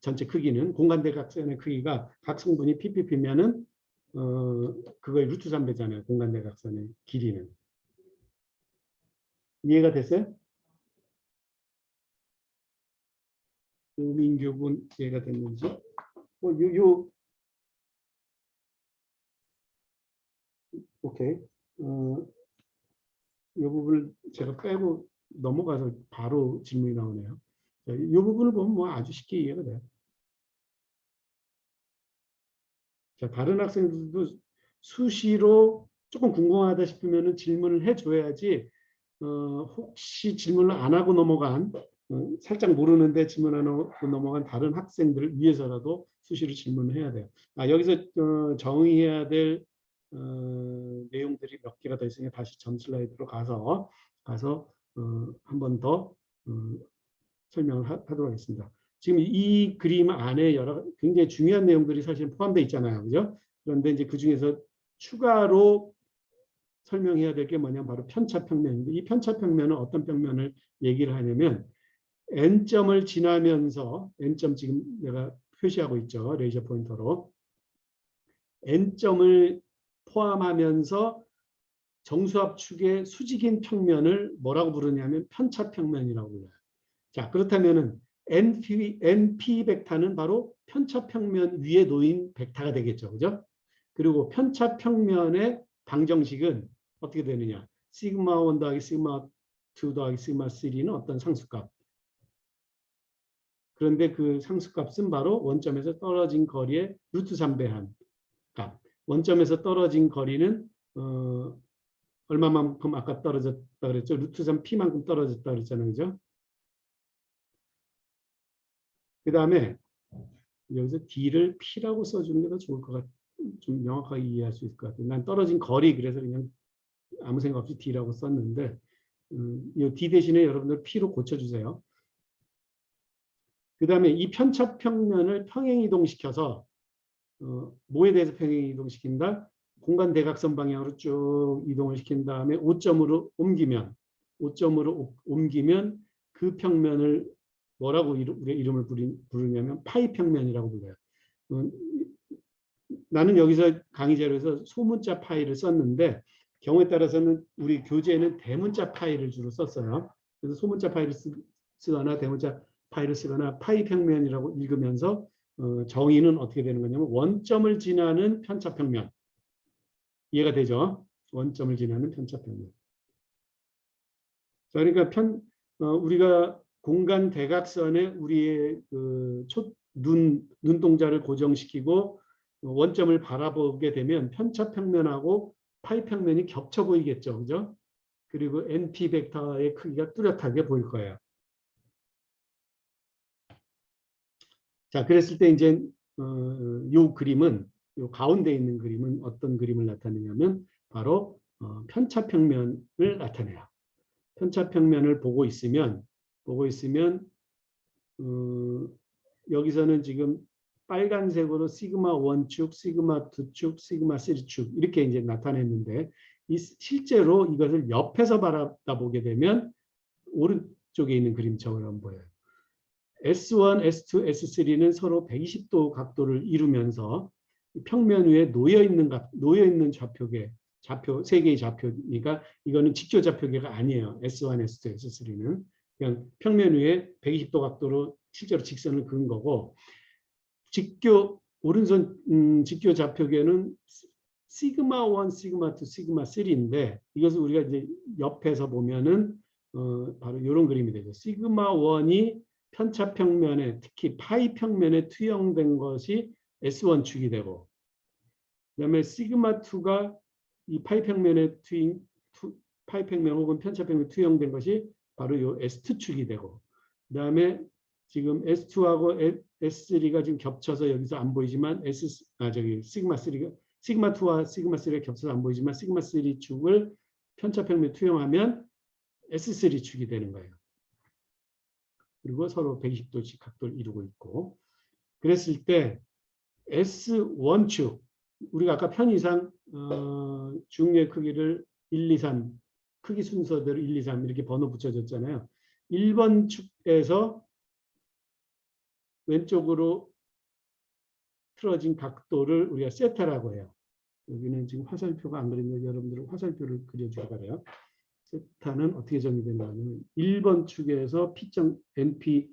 전체 크기는 공간대각선의 크기가 각 성분이 PPP면은 그거의 루트 3배잖아요. 공간대각선의 길이는. 이해가 됐어요? 오민규군 이해가 됐는지? 오케이. 이 부분을 제가 빼고 넘어가서 바로 질문이 나오네요. 이 부분을 보면 뭐 아주 쉽게 이해가 돼요. 자, 다른 학생들도 수시로 조금 궁금하다 싶으면 질문을 해줘야지 혹시 질문을 안 하고 넘어간 살짝 모르는데 질문 안 하고 넘어간 다른 학생들을 위해서라도 수시로 질문을 해야 돼요. 여기서 정의해야 될 내용들이 몇 개가 더 있으니까 다시 전 슬라이드로 가서 한 번 더 설명을 하도록 하겠습니다. 지금 이 그림 안에 굉장히 중요한 내용들이 사실 포함되어 있잖아요. 그죠? 그런데 이제 그 중에서 추가로 설명해야 될 게 뭐냐면 바로 편차평면인데 이 편차평면은 어떤 평면을 얘기를 하냐면 N점을 지나면서 N점 지금 내가 표시하고 있죠. 레이저 포인터로. N점을 포함하면서 정수압축의 수직인 평면을 뭐라고 부르냐면 편차평면이라고 불러요. 자, 그렇다면은 NP 벡터는 바로 편차평면 위에 놓인 벡터가 되겠죠. 그죠? 그리고 편차평면의 방정식은 어떻게 되느냐? 시그마 1 더하기 시그마 2 더하기 시그마 3는 어떤 상수값. 그런데 그 상수값은 바로 원점에서 떨어진 거리의 루트 3배한 값. 원점에서 떨어진 거리는 얼마만큼 아까 떨어졌다 그랬죠? 루트 3P만큼 떨어졌다 그랬잖아요. 그죠? 그 다음에 여기서 D를 P라고 써주는 게 더 좋을 것 같아요. 좀 명확하게 이해할 수 있을 것 같아요. 난 떨어진 거리 그래서 그냥 아무 생각 없이 D라고 썼는데 이 D 대신에 여러분들 P로 고쳐주세요. 그 다음에 이 편차평면을 평행이동시켜서 뭐에 대해서 평행이동시킨다? 공간 대각선 방향으로 쭉 이동을 시킨 다음에 5점으로 옮기면 그 평면을 뭐라고 우리가 이름을 부르냐면 파이 평면이라고 불러요. 나는 여기서 강의 자료에서 소문자 파이를 썼는데 경우에 따라서는 우리 교재에는 대문자 파이를 주로 썼어요. 그래서 소문자 파이를 쓰거나 대문자 파이를 쓰거나 파이 평면이라고 읽으면서 정의는 어떻게 되는 거냐면 원점을 지나는 편차평면. 이해가 되죠? 원점을 지나는 편차평면. 자, 그러니까 우리가 공간 대각선에 우리의 눈동자를 고정시키고 원점을 바라보게 되면 편차평면하고 파이평면이 겹쳐 보이겠죠. 그죠? 그리고 NP 벡터의 크기가 뚜렷하게 보일 거예요. 자, 그랬을 때 이제 요 그림은 요 가운데 있는 그림은 어떤 그림을 나타내냐면 바로 편차평면을 나타내요. 편차평면을 보고 있으면 여기서는 지금 빨간색으로 시그마 1축, 시그마 2축, 시그마 3축 이렇게 이제 나타냈는데 실제로 이것을 옆에서 바라보게 되면 오른쪽에 있는 그림처럼 보여요. S1, S2, S3는 서로 120도 각도를 이루면서 평면 위에 놓여 있는 좌표계, 세 개의 좌표니까 이거는 직교 좌표계가 아니에요. S1, S2, S3는 그냥 평면 위에 120도 각도로 실제로 직선을 그은 거고 오른손 직교 좌표계는 시그마 1, 시그마 2, 시그마 3인데 이것을 우리가 이제 옆에서 보면은 바로 이런 그림이 되죠. 시그마 1이 편차평면에 특히 파이 평면에 투영된 것이 S1축이 되고 그다음에 시그마 2가 이 파이 평면에 파이 평면 혹은 편차평면에 투영된 것이 바로 이 S2축이 되고 그다음에 지금 S2하고 S3가 지금 겹쳐서 여기서 안 보이지만 시그마 3가 시그마 2와 시그마 3가 겹쳐서 안 보이지만 시그마 3축을 편차평면에 투영하면 S3축이 되는 거예요. 그리고 서로 120도씩 각도를 이루고 있고 그랬을 때 S1축 우리가 아까 편의상 중류의 크기를 1, 2, 3 크기 순서대로 1, 2, 3 이렇게 번호 붙여줬잖아요. 1번 축에서 왼쪽으로 틀어진 각도를 우리가 세타라고 해요. 여기는 지금 화살표가 안 그렸는데 여러분들은 화살표를 그려주기 바라요. 세타는 어떻게 정의되냐 하면 1번 축에서 P.NP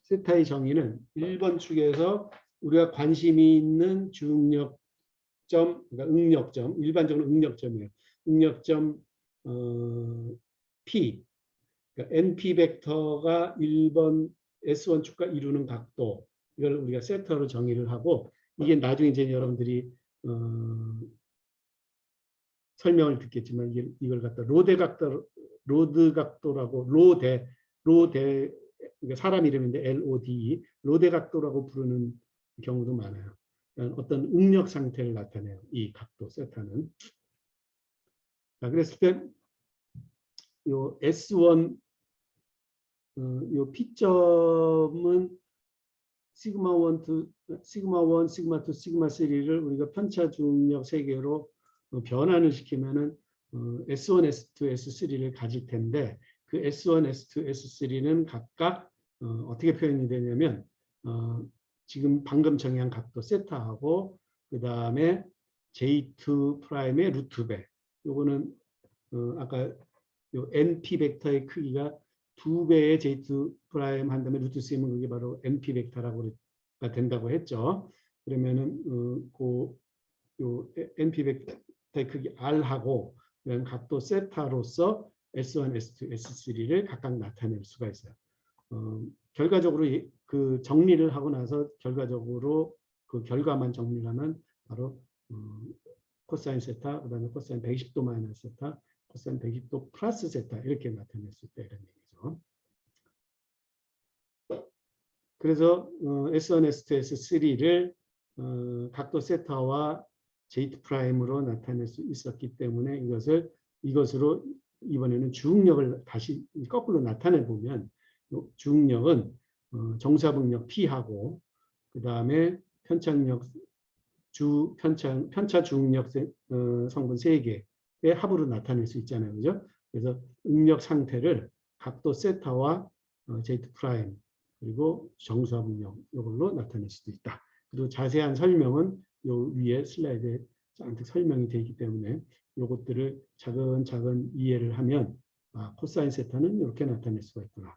세타의 정의는 1번 축에서 우리가 관심이 있는 중력점, 그러니까 응력점, 일반적으로 응력점이에요. 응력점 P, 그러니까 NP 벡터가 1번 S1 축과 이루는 각도, 이걸 우리가 세타로 정의를 하고 이게 나중에 이제 여러분들이 설명을 듣겠지만 이걸 갖다 로드 각도라고 로데 그러니까 사람 이름인데 LODE 로데 각도라고 부르는 경우도 많아요. 어떤 응력 상태를 나타내요. 이 각도 세타는. 자, 그랬을 때 요 S1 요 P점은 시그마 1, 시그마 2, 시그마 3를 우리가 편차 중력 세계로 변환을 시키면은 S1, S2, S3를 가질 텐데 그 S1, S2, S3는 각각 어떻게 표현이 되냐면 지금 방금 정의한 각도 세타하고 그 다음에 J2 프라임의 루트 배. 요거는 아까 요 NP 벡터의 크기가 2배의 J2 프라임 한 다음에 루트 쓰면 그게 바로 NP 벡터라고 된다고 했죠. 그러면은 요 NP 벡터의 크기 R하고 각도 세타로서 S1, S2, S3를 각각 나타낼 수가 있어요. 결과적으로 그 정리를 하고 나서 결과적으로 그 결과만 정리하면 바로 코사인 세타, 그다음에 코사인 120도 마이너스 세타, 코사인 120도 플러스 세타 이렇게 나타낼 수 있다 이런 얘기죠. 그래서 S1, S2, S3를 각도 세타와 J2 프라임으로 나타낼 수 있었기 때문에 이것으로 이번에는 주응력을 다시 거꾸로 나타내 보면 주응력은 정수합응력 P하고 그 다음에 편차 주응력 성분 3개의 합으로 나타낼 수 있잖아요. 그죠? 그래서 응력 상태를 각도 세타와 J2 프라임 그리고 정수합응력 이걸로 나타낼 수도 있다. 그리고 자세한 설명은 요 위에 슬라이드에 잔뜩 설명이 되어 있기 때문에 이것들을 차근차근 이해를 하면 코사인 세타는 이렇게 나타낼 수가 있구나.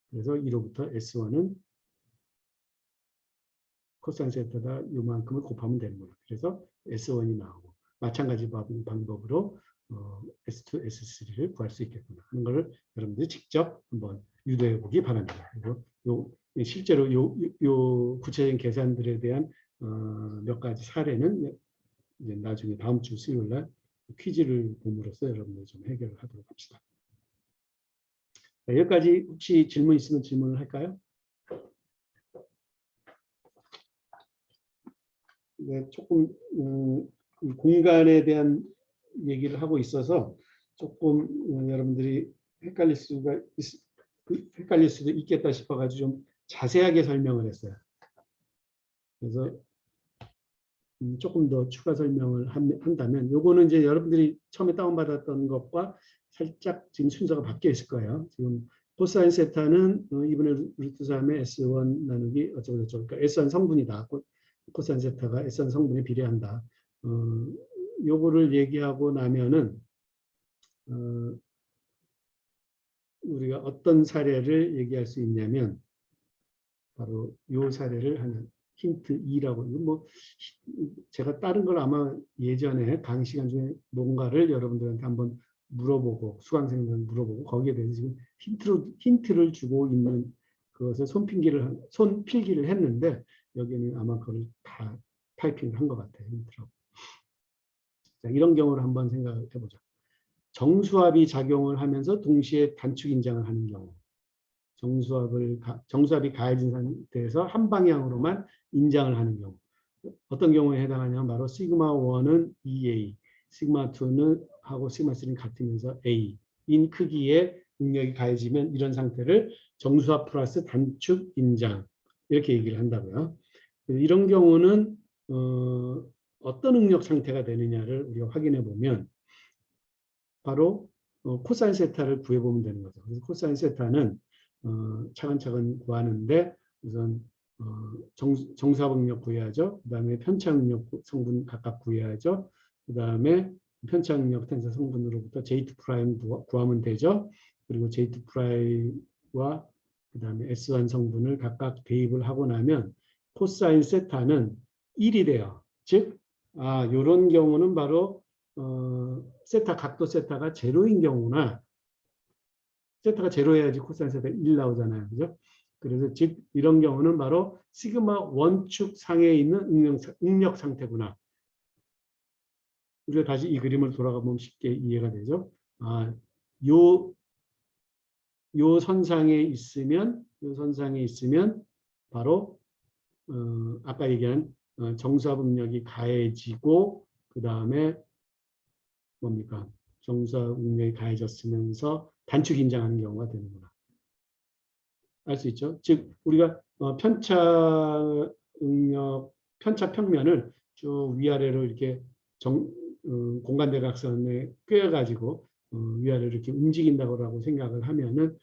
그래서 1호부터 S1은 코사인 세타다 요만큼을 곱하면 되는구나. 그래서 S1이 나오고 마찬가지 방법으로 S2, S3를 구할 수 있겠구나 하는 것을 여러분들이 직접 한번 유도해 보기 바랍니다. 그리고 실제로 요 구체적인 계산들에 대한 몇 가지 사례는 이제 나중에 다음 주 수요일 날 퀴즈를 봄으로써 여러분들 좀 해결을 하도록 합시다. 자, 여기까지 혹시 질문 있으면 질문을 할까요? 네, 조금 공간에 대한 얘기를 하고 있어서 조금 여러분들이 헷갈릴 수도 있겠다 싶어가지고 좀 자세하게 설명을 했어요. 그래서 조금 더 추가 설명을 한다면 요거는 이제 여러분들이 처음에 다운받았던 것과 살짝 지금 순서가 바뀌어 있을 거예요. 지금 코사인 세타는 2분의 루트 3의 S1 나누기 어쩌고저쩌고 그러니까 S1 성분이다. 코사인 세타가 S1 성분에 비례한다. 요거를 얘기하고 나면은 우리가 어떤 사례를 얘기할 수 있냐면 바로 요 사례를 하는 힌트 2라고 뭐 제가 다른 걸 아마 예전에 강의 시간 중에 뭔가를 여러분들한테 한번 물어보고 수강생들한테 물어보고 거기에 대해서 지금 힌트를 주고 있는 그것을 손필기를 했는데 여기는 아마 그걸 다 타이핑을 한 것 같아요. 힌트로. 자, 이런 경우를 한번 생각해 보자. 정수합이 작용을 하면서 동시에 단축 인장을 하는 경우. 정수합이 가해진 상태에서 한 방향으로만 인장을 하는 경우. 어떤 경우에 해당하냐면 바로 시그마 1은 EA, 시그마 2는 하고 시그마 3는 같으면서 A인 크기의 응력이 가해지면 이런 상태를 정수합 플러스 단축 인장 이렇게 얘기를 한다고요. 이런 경우는 어떤 응력 상태가 되느냐를 우리가 확인해 보면 바로 코사인 세타를 구해보면 되는 거죠. 그래서 코사인 세타는 차근차근 구하는데 우선 정수합응력 구해야죠. 그 다음에 편차응력 성분 각각 구해야죠. 그 다음에 편차응력 텐서 성분으로부터 J2 프라임 구하면 되죠. 그리고 J2 프라임과 그 다음에 S1 성분을 각각 대입을 하고 나면 코사인 세타는 1이 돼요. 즉, 이런 경우는 바로 세타 각도 세타가 제로인 경우나 세타가 제로여야지 코사인 세타 1 나오잖아요. 그죠? 그래서 즉 이런 경우는 바로 시그마 원축 상에 있는 응력 상태구나. 우리가 다시 이 그림을 돌아가 보면 쉽게 이해가 되죠. 요 선상에 있으면 바로 아까 얘기한 정수합 응력이 가해지고 그 다음에 뭡니까? 정수합 응력이 가해졌으면서 단축 인장하는 경우가 되는구나. 알 수 있죠? 즉 우리가 편차 평면을 쭉 위아래로 이렇게 공간대각선에 꿰어가지고 위아래로 이렇게 움직인다고 생각을 하면은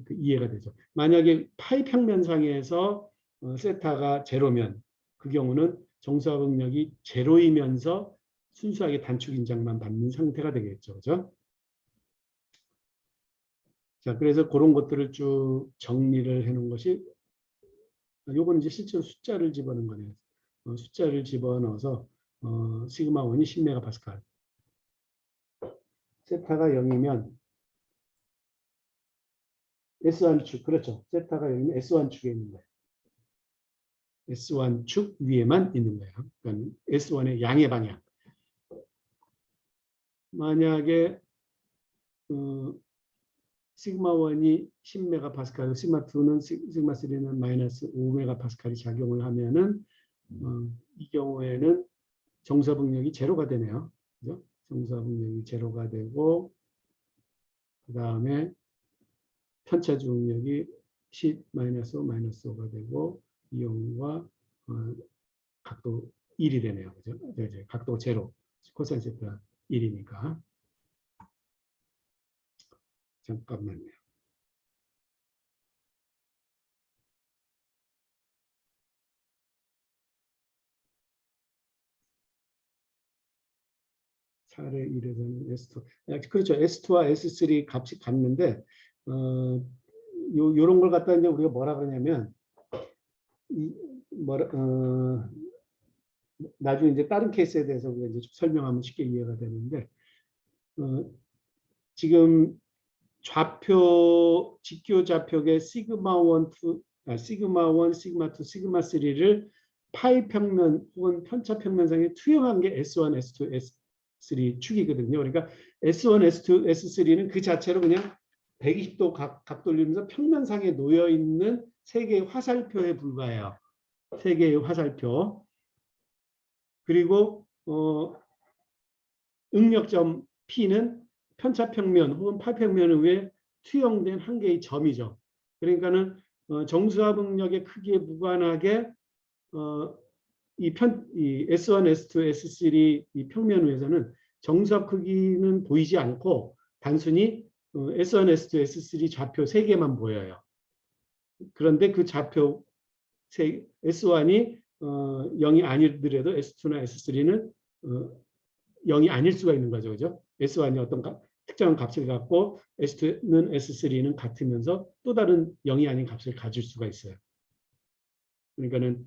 그 이해가 되죠. 만약에 파이 평면상에서 세타가 제로면 그 경우는 정수합 응력이 제로이면서 순수하게 단축 인장만 받는 상태가 되겠죠. 그죠? 자, 그래서 그런 것들을 쭉 정리를 해 놓은 것이 요건 이제 실제로 숫자를 집어넣은 거네요. 숫자를 집어넣어서 시그마 1이 10메가파스칼. 세타가 0이면 S1축, 그렇죠. 세타가 0이면 S1축에 있는 거예요. S1축 위에만 있는 거예요. 그러니까 S1의 양의 방향. 만약에 시그마 1이 10메가파스칼, 시그마 2는 시그마 3는 마이너스 5메가파스칼이 작용을 하면은 이 경우에는 정수합 응력이 제로가 되네요. 그죠? 정수합 응력이 제로가 되고 그 다음에 편차주 응력이 10 마이너스 5 마이너스 5가 되고 이용과 각도 1이 되네요. 그죠? 네, 각도 제로. 코사인 세타 1이니까. 잠깐만요. 차례 1에서는 S2. 그렇죠. S2와 S3 값이 같는데, 요런 걸 갖다 이제 우리가 뭐라 그러냐면, 이, 뭐라, 나중에 이제 다른 케이스에 대해서 우리가 이제 좀 설명하면 쉽게 이해가 되는데, 지금 직교 좌표계 시그마 1, 시그마 1, 시그마 2, 시그마 3를 파이 평면 혹은 편차 평면상에 투영한 게 S1, S2, S3 축이거든요. 그러니까 S1, S2, S3는 그 자체로 그냥 120도 각 돌리면서 평면상에 놓여 있는 세 개의 화살표에 불과해요. 세 개의 화살표. 그리고 응력점 P는 편차평면 혹은 파평면 위에 투영된 한 개의 점이죠. 그러니까는 정수합 응력의 크기에 무관하게 이 S1, S2, S3 이 평면 위에서는 정수합 크기는 보이지 않고 단순히 S1, S2, S3 좌표 3개만 보여요. 그런데 그 좌표 S1이 0이 아니더라도 S2나 S3는 0이 아닐 수가 있는 거죠. 그죠? S1이 어떤 특정한 값을 갖고 S2는 S3는 같으면서 또 다른 0이 아닌 값을 가질 수가 있어요. 그러니까는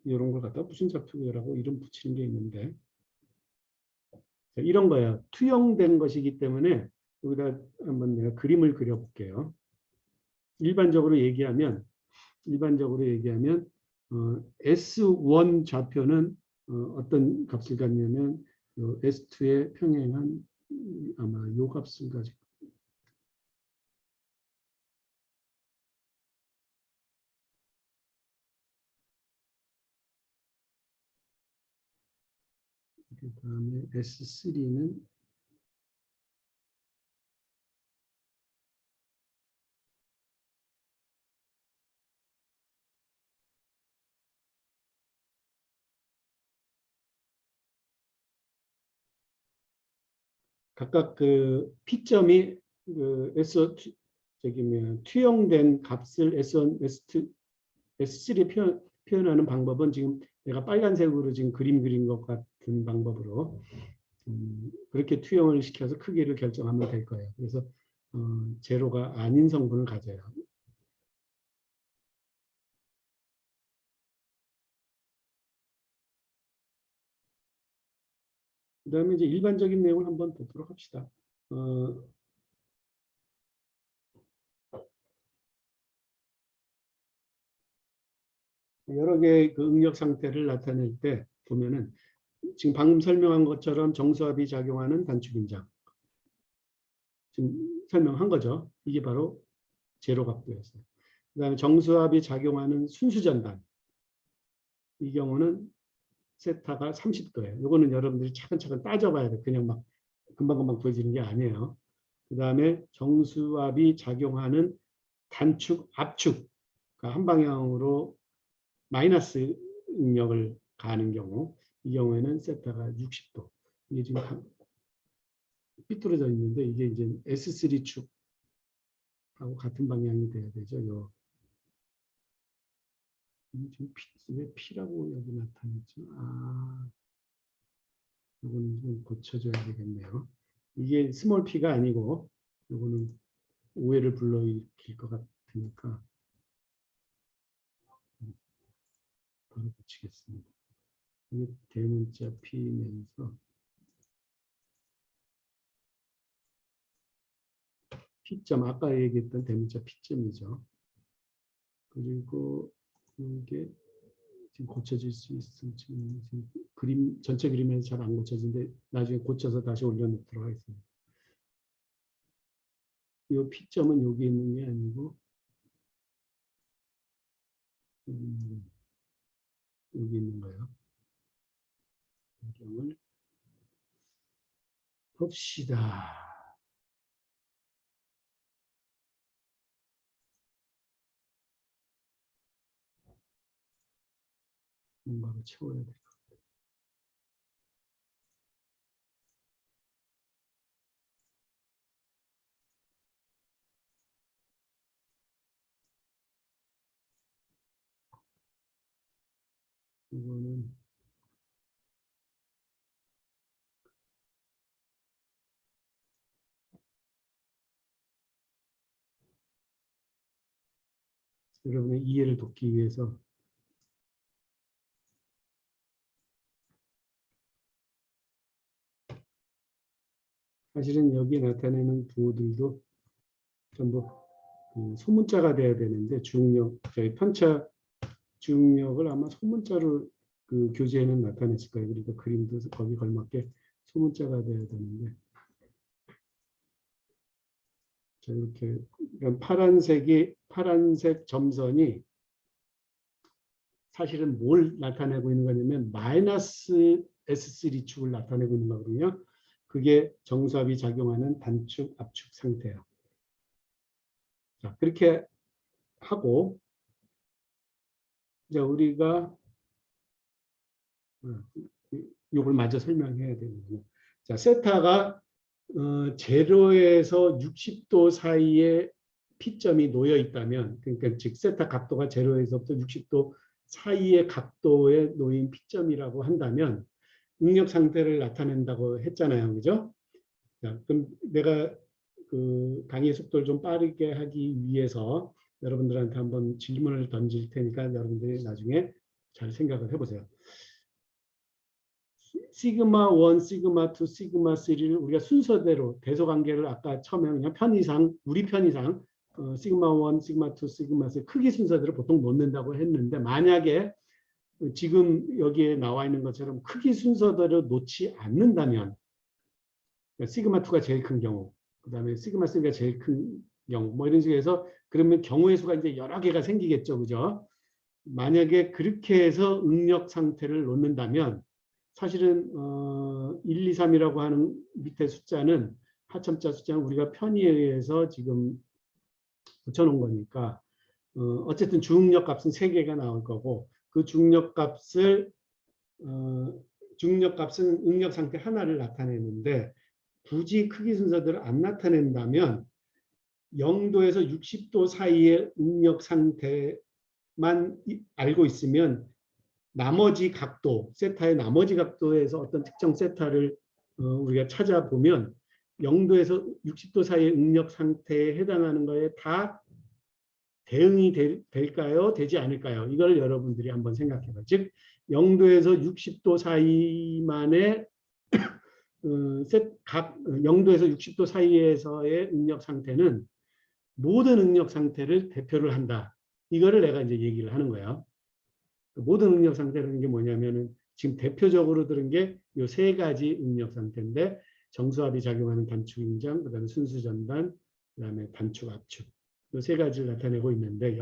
이런 걸 갖다 무슨 좌표라고 이름 붙이는 게 있는데 이런 거예요. 투영된 것이기 때문에 여기다 한번 내가 그림을 그려볼게요. 일반적으로 얘기하면 S1 좌표는 어떤 값을 갖냐면 S2의 평행한 아마 요 값을 가지고 그 다음에 S3는 각각 그 P점이 그 투영된 값을 S1, S2, S3 표현하는 방법은 지금 내가 빨간색으로 지금 그림 그린 것 같은 방법으로 그렇게 투영을 시켜서 크기를 결정하면 될 거예요. 그래서 제로가 아닌 성분을 가져요. 그 다음에 이제 일반적인 내용을 한번 보도록 합시다. 여러 개의 그 응력 상태를 나타낼 때 보면은 지금 방금 설명한 것처럼 정수압이 작용하는 단축인장. 지금 설명한 거죠. 이게 바로 제로 각도였어요. 그 다음에 정수압이 작용하는 순수전단. 이 경우는 세타가 30도예요. 이거는 여러분들이 차근차근 따져봐야 돼. 그냥 막 금방금방 보여지는 게 아니에요. 그 다음에 정수압이 작용하는 단축, 압축. 그러니까 한 방향으로 마이너스 응력을 가하는 경우 이 경우에는 세타가 60도. 이게 지금 삐뚤어져 있는데 이게 이제 S3 축하고 같은 방향이 돼야 되죠. 지금 왜 P라고 여기 나타났죠? 이거는 좀 고쳐줘야 되겠네요. 이게 스몰 P가 아니고 이거는 오해를 불러일으킬 것 같으니까 바로 고치겠습니다. 이게 대문자 P면서 P점, 아까 얘기했던 대문자 P점이죠. 그리고 이게 지금 고쳐질 수 있을지 지금 그림 전체 그림에서 잘 안 고쳐지는데 나중에 고쳐서 다시 올려놓도록 하겠습니다. 이 P점은 여기 있는 게 아니고 여기 있는 거예요. 배경을 봅시다. 뭔가를 채워야 돼. 이거는 여러분의 이해를 돕기 위해서 사실은 여기 나타내는 부호들도 전부 소문자가 돼야 되는데 중력, 저희 편차 중력을 아마 소문자로 교재에는 나타냈을 거예요. 그러니까 그림도 거기 걸맞게 소문자가 돼야 되는데 자, 이렇게 파란색 점선이 사실은 뭘 나타내고 있는 거냐면 마이너스 S3축을 나타내고 있는 거거든요. 그게 정수압이 작용하는 단축 압축 상태예요. 자, 그렇게 하고 이제 우리가 이걸 마저 설명해야 되거든요. 자, 세타가 제로에서 60도 사이에 P점이 놓여 있다면, 그러니까 즉 세타 각도가 제로에서부터 60도 사이의 각도에 놓인 P점이라고 한다면 응력 상태를 나타낸다고 했잖아요, 그죠? 자, 그럼 내가 강의 속도를 좀 빠르게 하기 위해서 여러분들한테 한번 질문을 던질 테니까 여러분들이 나중에 잘 생각을 해보세요. 시그마 1, 시그마 2, 시그마 3를 우리가 순서대로 대소관계를 아까 처음에 그냥 편의상, 우리 편의상 시그마 1, 시그마 2, 시그마 3 크기 순서대로 보통 놓는다고 했는데 만약에 지금 여기에 나와 있는 것처럼 크기 순서대로 놓지 않는다면 시그마 2가 제일 큰 경우, 그 다음에 시그마 3가 제일 큰 경우, 뭐 이런 식으로 해서 그러면 경우의 수가 이제 여러 개가 생기겠죠, 그죠? 만약에 그렇게 해서 응력 상태를 놓는다면 사실은 1, 2, 3이라고 하는 밑에 숫자는 하첨자 숫자는 우리가 편의에 의해서 지금 붙여놓은 거니까 어쨌든 중력 값은 3개가 나올 거고 그 중력 값은 응력 상태 하나를 나타내는데 굳이 크기 순서대로 안 나타낸다면 0도에서 60도 사이의 응력 상태만 알고 있으면 나머지 각도, 세타의 나머지 각도에서 어떤 특정 세타를 우리가 찾아보면 0도에서 60도 사이의 응력 상태에 해당하는 거에 다 대응이 될까요? 되지 않을까요? 이걸 여러분들이 한번 생각해봐요. 즉 0도에서 60도 사이만의 0도에서 60도 사이에서의 응력 상태는 모든 응력 상태를 대표를 한다. 이거를 내가 이제 얘기를 하는 거예요. 모든 응력 상태라는 게 뭐냐면은 지금 대표적으로 들은 게 이 3가지 응력 상태인데 정수압이 작용하는 단축 인장, 그다음에 순수 전단, 그다음에 단축 압축 이 3가지를 나타내고 있는데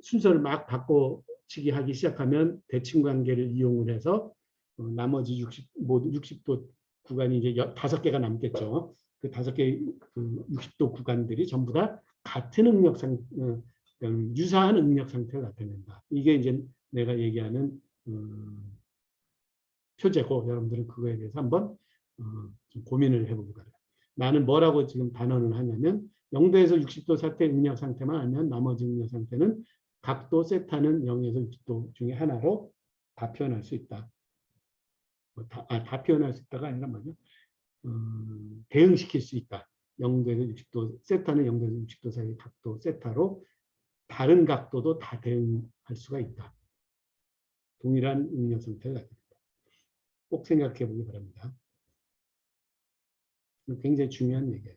순서를 막 바꿔치기 하기 시작하면 대칭 관계를 이용을 해서 나머지 60도 구간이 이제 5개가 남겠죠. 그 5개 60도 구간들이 전부 다 같은 응력 유사한 응력 상태를 나타낸다. 이게 이제 내가 얘기하는 표제고 여러분들은 그거에 대해서 한번 좀 고민을 해보기 바랍니다. 나는 뭐라고 지금 단언을 하냐면 0도에서 60도 상태 응력 상태만 알면 나머지 응력 상태는 각도 세타는 0에서 60도 중에 하나로 다 표현할 수 있다. 다 표현할 수 있다가 아니라 뭐죠? 대응시킬 수 있다. 0도에서 60도, 세타는 0도에서 60도 사이 각도 세타로 다른 각도도 다 대응할 수가 있다. 동일한 응력 상태를 갖게 된다. 꼭 생각해 보기 바랍니다. 굉장히 중요한 얘기예요.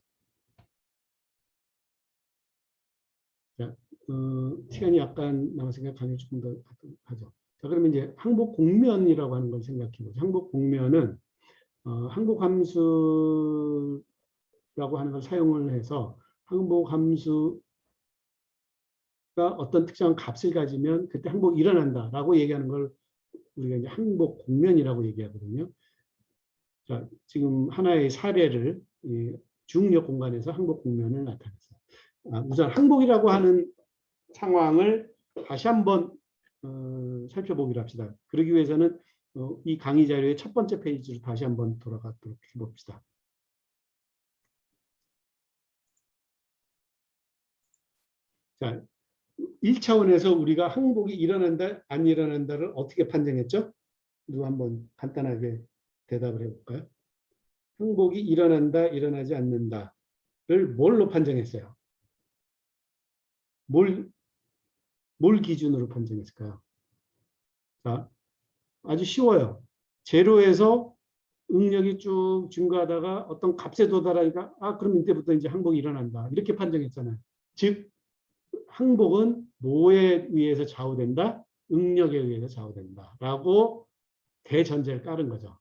자, 시간이 약간 남았으니까 강의 조금 더 하죠. 자, 그러면 이제 항복 공면이라고 하는 걸 생각해 보죠. 항복 공면은 항복 함수라고 하는 걸 사용을 해서 항복 함수가 어떤 특정한 값을 가지면 그때 항복이 일어난다라고 얘기하는 걸 우리가 이제 항복 공면이라고 얘기하거든요. 자, 지금 하나의 사례를 중력 공간에서 항복 공면을 나타냈어요. 우선 항복이라고 하는 상황을 다시 한번 살펴보기로 합시다. 그러기 위해서는 이 강의 자료의 첫 번째 페이지로 다시 한번 돌아가도록 해봅시다. 자, 1차원에서 우리가 항복이 일어난다, 안 일어난다를 어떻게 판정했죠? 누구 한번 간단하게 대답을 해볼까요? 항복이 일어난다, 일어나지 않는다를 뭘로 판정했어요? 뭘 기준으로 판정했을까요? 자, 아주 쉬워요. 제로에서 응력이 쭉 증가하다가 어떤 값에 도달하니까 그럼 이때부터 이제 항복이 일어난다. 이렇게 판정했잖아요. 즉 항복은 뭐에 의해서 좌우된다? 응력에 의해서 좌우된다. 라고 대전제를 깔은 거죠.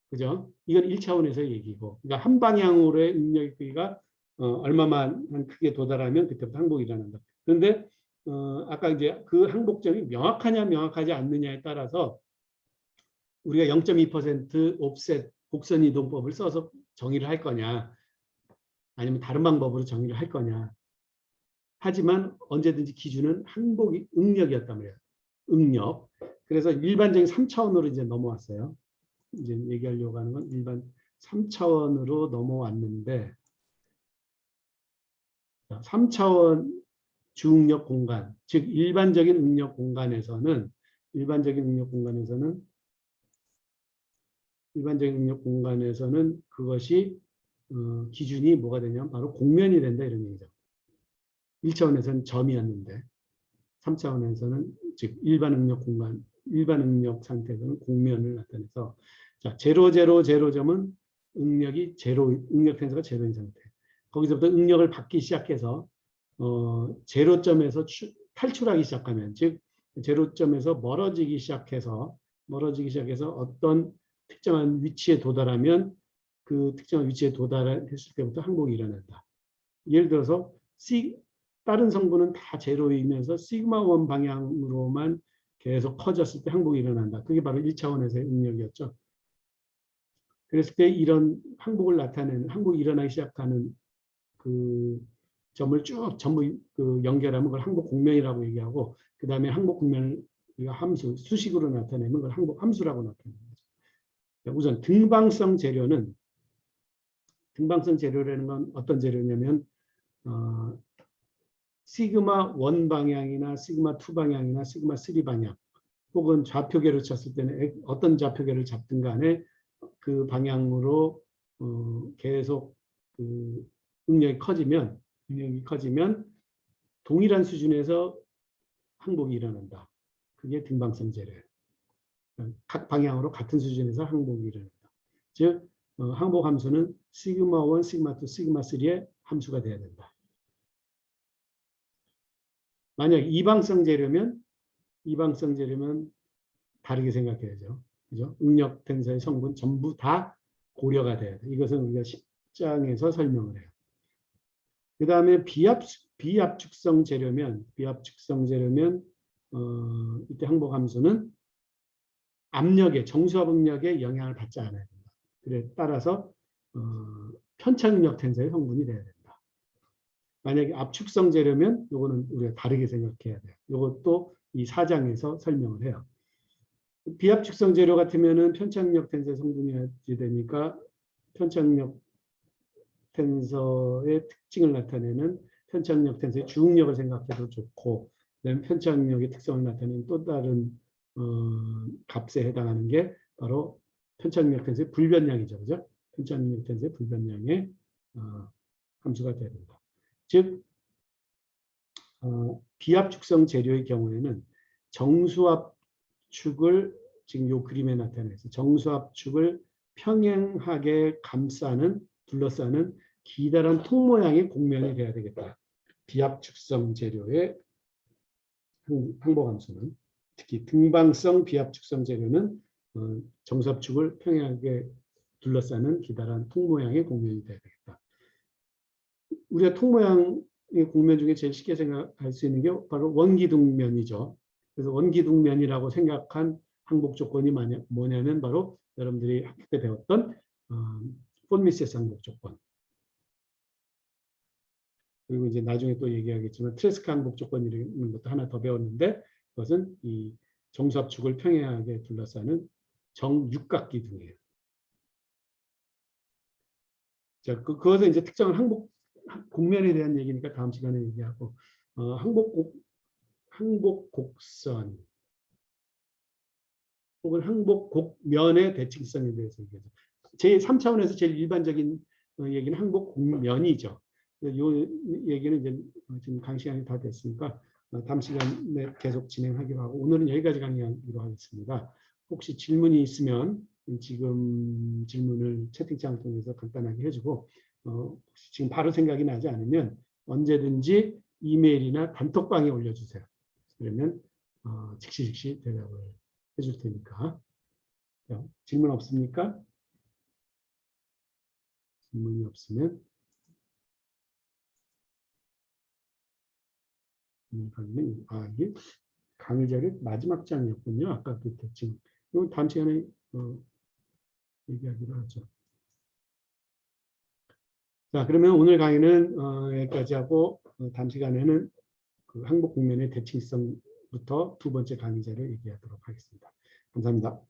그죠? 이건 1차원에서의 얘기고. 그러니까 한 방향으로의 응력의 크기가 얼마만 크게 도달하면 그때부터 항복이 일어난다. 그런데 아까 이제 그 항복점이 명확하냐 명확하지 않느냐에 따라서 우리가 0.2% 옵셋 곡선 이동법을 써서 정의를 할 거냐 아니면 다른 방법으로 정의를 할 거냐. 하지만 언제든지 기준은 항복이 응력이었단 말이에요. 응력. 그래서 일반적인 3차원으로 이제 넘어왔어요. 이제 얘기하려고 하는 건 일반 3차원으로 넘어왔는데 3차원 주응력 공간, 즉 일반적인 응력 공간에서는 그것이 기준이 뭐가 되냐면 바로 공면이 된다 이런 얘기죠. 1차원에서는 점이었는데 3차원에서는 즉 일반 응력 공간, 일반 응력 상태에서는 공면을 나타내서 자, 0, 0, 0점은 응력이 제로, 응력 텐서가 제로인 상태. 거기서부터 응력을 받기 시작해서 제로점에서 탈출하기 시작하면 즉 제로점에서 멀어지기 시작해서 어떤 특정한 위치에 도달하면 그 특정한 위치에 도달했을 때부터 항복이 일어난다. 예를 들어서 다른 성분은 다 제로이면서 시그마 1 방향으로만 계속 커졌을 때 항복이 일어난다. 그게 바로 1차원에서의 응력이었죠. 그랬을 때 이런 항복을 나타내는, 항복이 일어나기 시작하는 그 점을 쭉 전부 그 연결하면 그걸 항복 공면이라고 얘기하고, 그 다음에 항복 공면을 우리가 함수, 수식으로 나타내면 그걸 항복 함수라고 나타내는 거죠. 우선 등방성 재료라는 건 어떤 재료냐면 시그마 1 방향이나 시그마 2 방향이나 시그마 3 방향 혹은 좌표계를 쳤을 때는 어떤 좌표계를 잡든 간에 그 방향으로 계속 그 응력이 커지면 동일한 수준에서 항복이 일어난다. 그게 등방성 재료예요. 각 방향으로 같은 수준에서 항복이 일어난다. 즉 항복 함수는 시그마 1, 시그마 2, 시그마 3의 함수가 돼야 된다. 만약 이방성 재료면 다르게 생각해야죠. 그죠? 응력 텐서의 성분 전부 다 고려가 돼야 돼. 이것은 우리가 10장에서 설명을 해요. 그 다음에 비압축성 재료면 이때 항복 함수는 압력에 정수압 응력에 영향을 받지 않아야 된다. 그래 따라서 편차능력 텐서의 성분이 돼야 된다. 만약에 압축성 재료면 이거는 우리가 다르게 생각해야 돼요. 이것도 이 4장에서 설명을 해요. 비압축성 재료 같으면은 편차능력 텐서의 성분이 되니까 편차능력 텐서의 특징을 나타내는 편차능력 텐서의 주응력을 생각해도 좋고, 그다음에 편차능력의 특성을 나타내는 또 다른 값에 해당하는 게 바로 편차능력 텐서의 불변량이죠, 그죠? 편차능력 텐서의 불변량의 함수가 돼야 된다. 즉 비압축성 재료의 경우에는 정수압축을 지금 이 그림에 나타내서 정수압축을 평행하게 둘러싸는 기다란 통 모양의 곡면이 돼야 되겠다. 비압축성 재료의 항복함수는 특히 등방성 비압축성 재료는 정수압축을 평행하게 둘러싸는 기다란 통 모양의 곡면이 돼야 되겠다. 우리가 통 모양의 곡면 중에 제일 쉽게 생각할 수 있는 게 바로 원기둥면이죠. 그래서 원기둥면이라고 생각한 항복 조건이 뭐냐면 바로 여러분들이 학교 때 배웠던 폰 미세스 항복 조건. 그리고 이제 나중에 또 얘기하겠지만 트레스카 항복 조건이라는 것도 하나 더 배웠는데 그것은 이 정수압축을 평행하게 둘러싸는 정육각기둥이에요. 자, 그것은 이제 특정한 항복 곡면에 대한 얘기니까 다음 시간에 얘기하고 항복 곡선 혹은 항복 곡면의 대칭성에 대해서 얘기하죠. 제 3차원에서 제일 일반적인 얘기는 항복 곡면이죠. 이 얘기는 이제 지금 강의 시간이 다 됐으니까 다음 시간에 계속 진행하기로 하고 오늘은 여기까지 강의하기로 하겠습니다. 혹시 질문이 있으면 지금 질문을 채팅창을 통해서 간단하게 해주고 지금 바로 생각이 나지 않으면 언제든지 이메일이나 단톡방에 올려주세요. 그러면 즉시 대답을 해줄 테니까. 질문 없습니까? 질문이 없으면 이게 강의 자료 마지막 장이었군요. 아까 그 대칭. 이건 다음 시간에 얘기하기로 하죠. 자, 그러면 오늘 강의는 여기까지 하고 다음 시간에는 그 항복 국면의 대칭성부터 두 번째 강의자를 얘기하도록 하겠습니다. 감사합니다.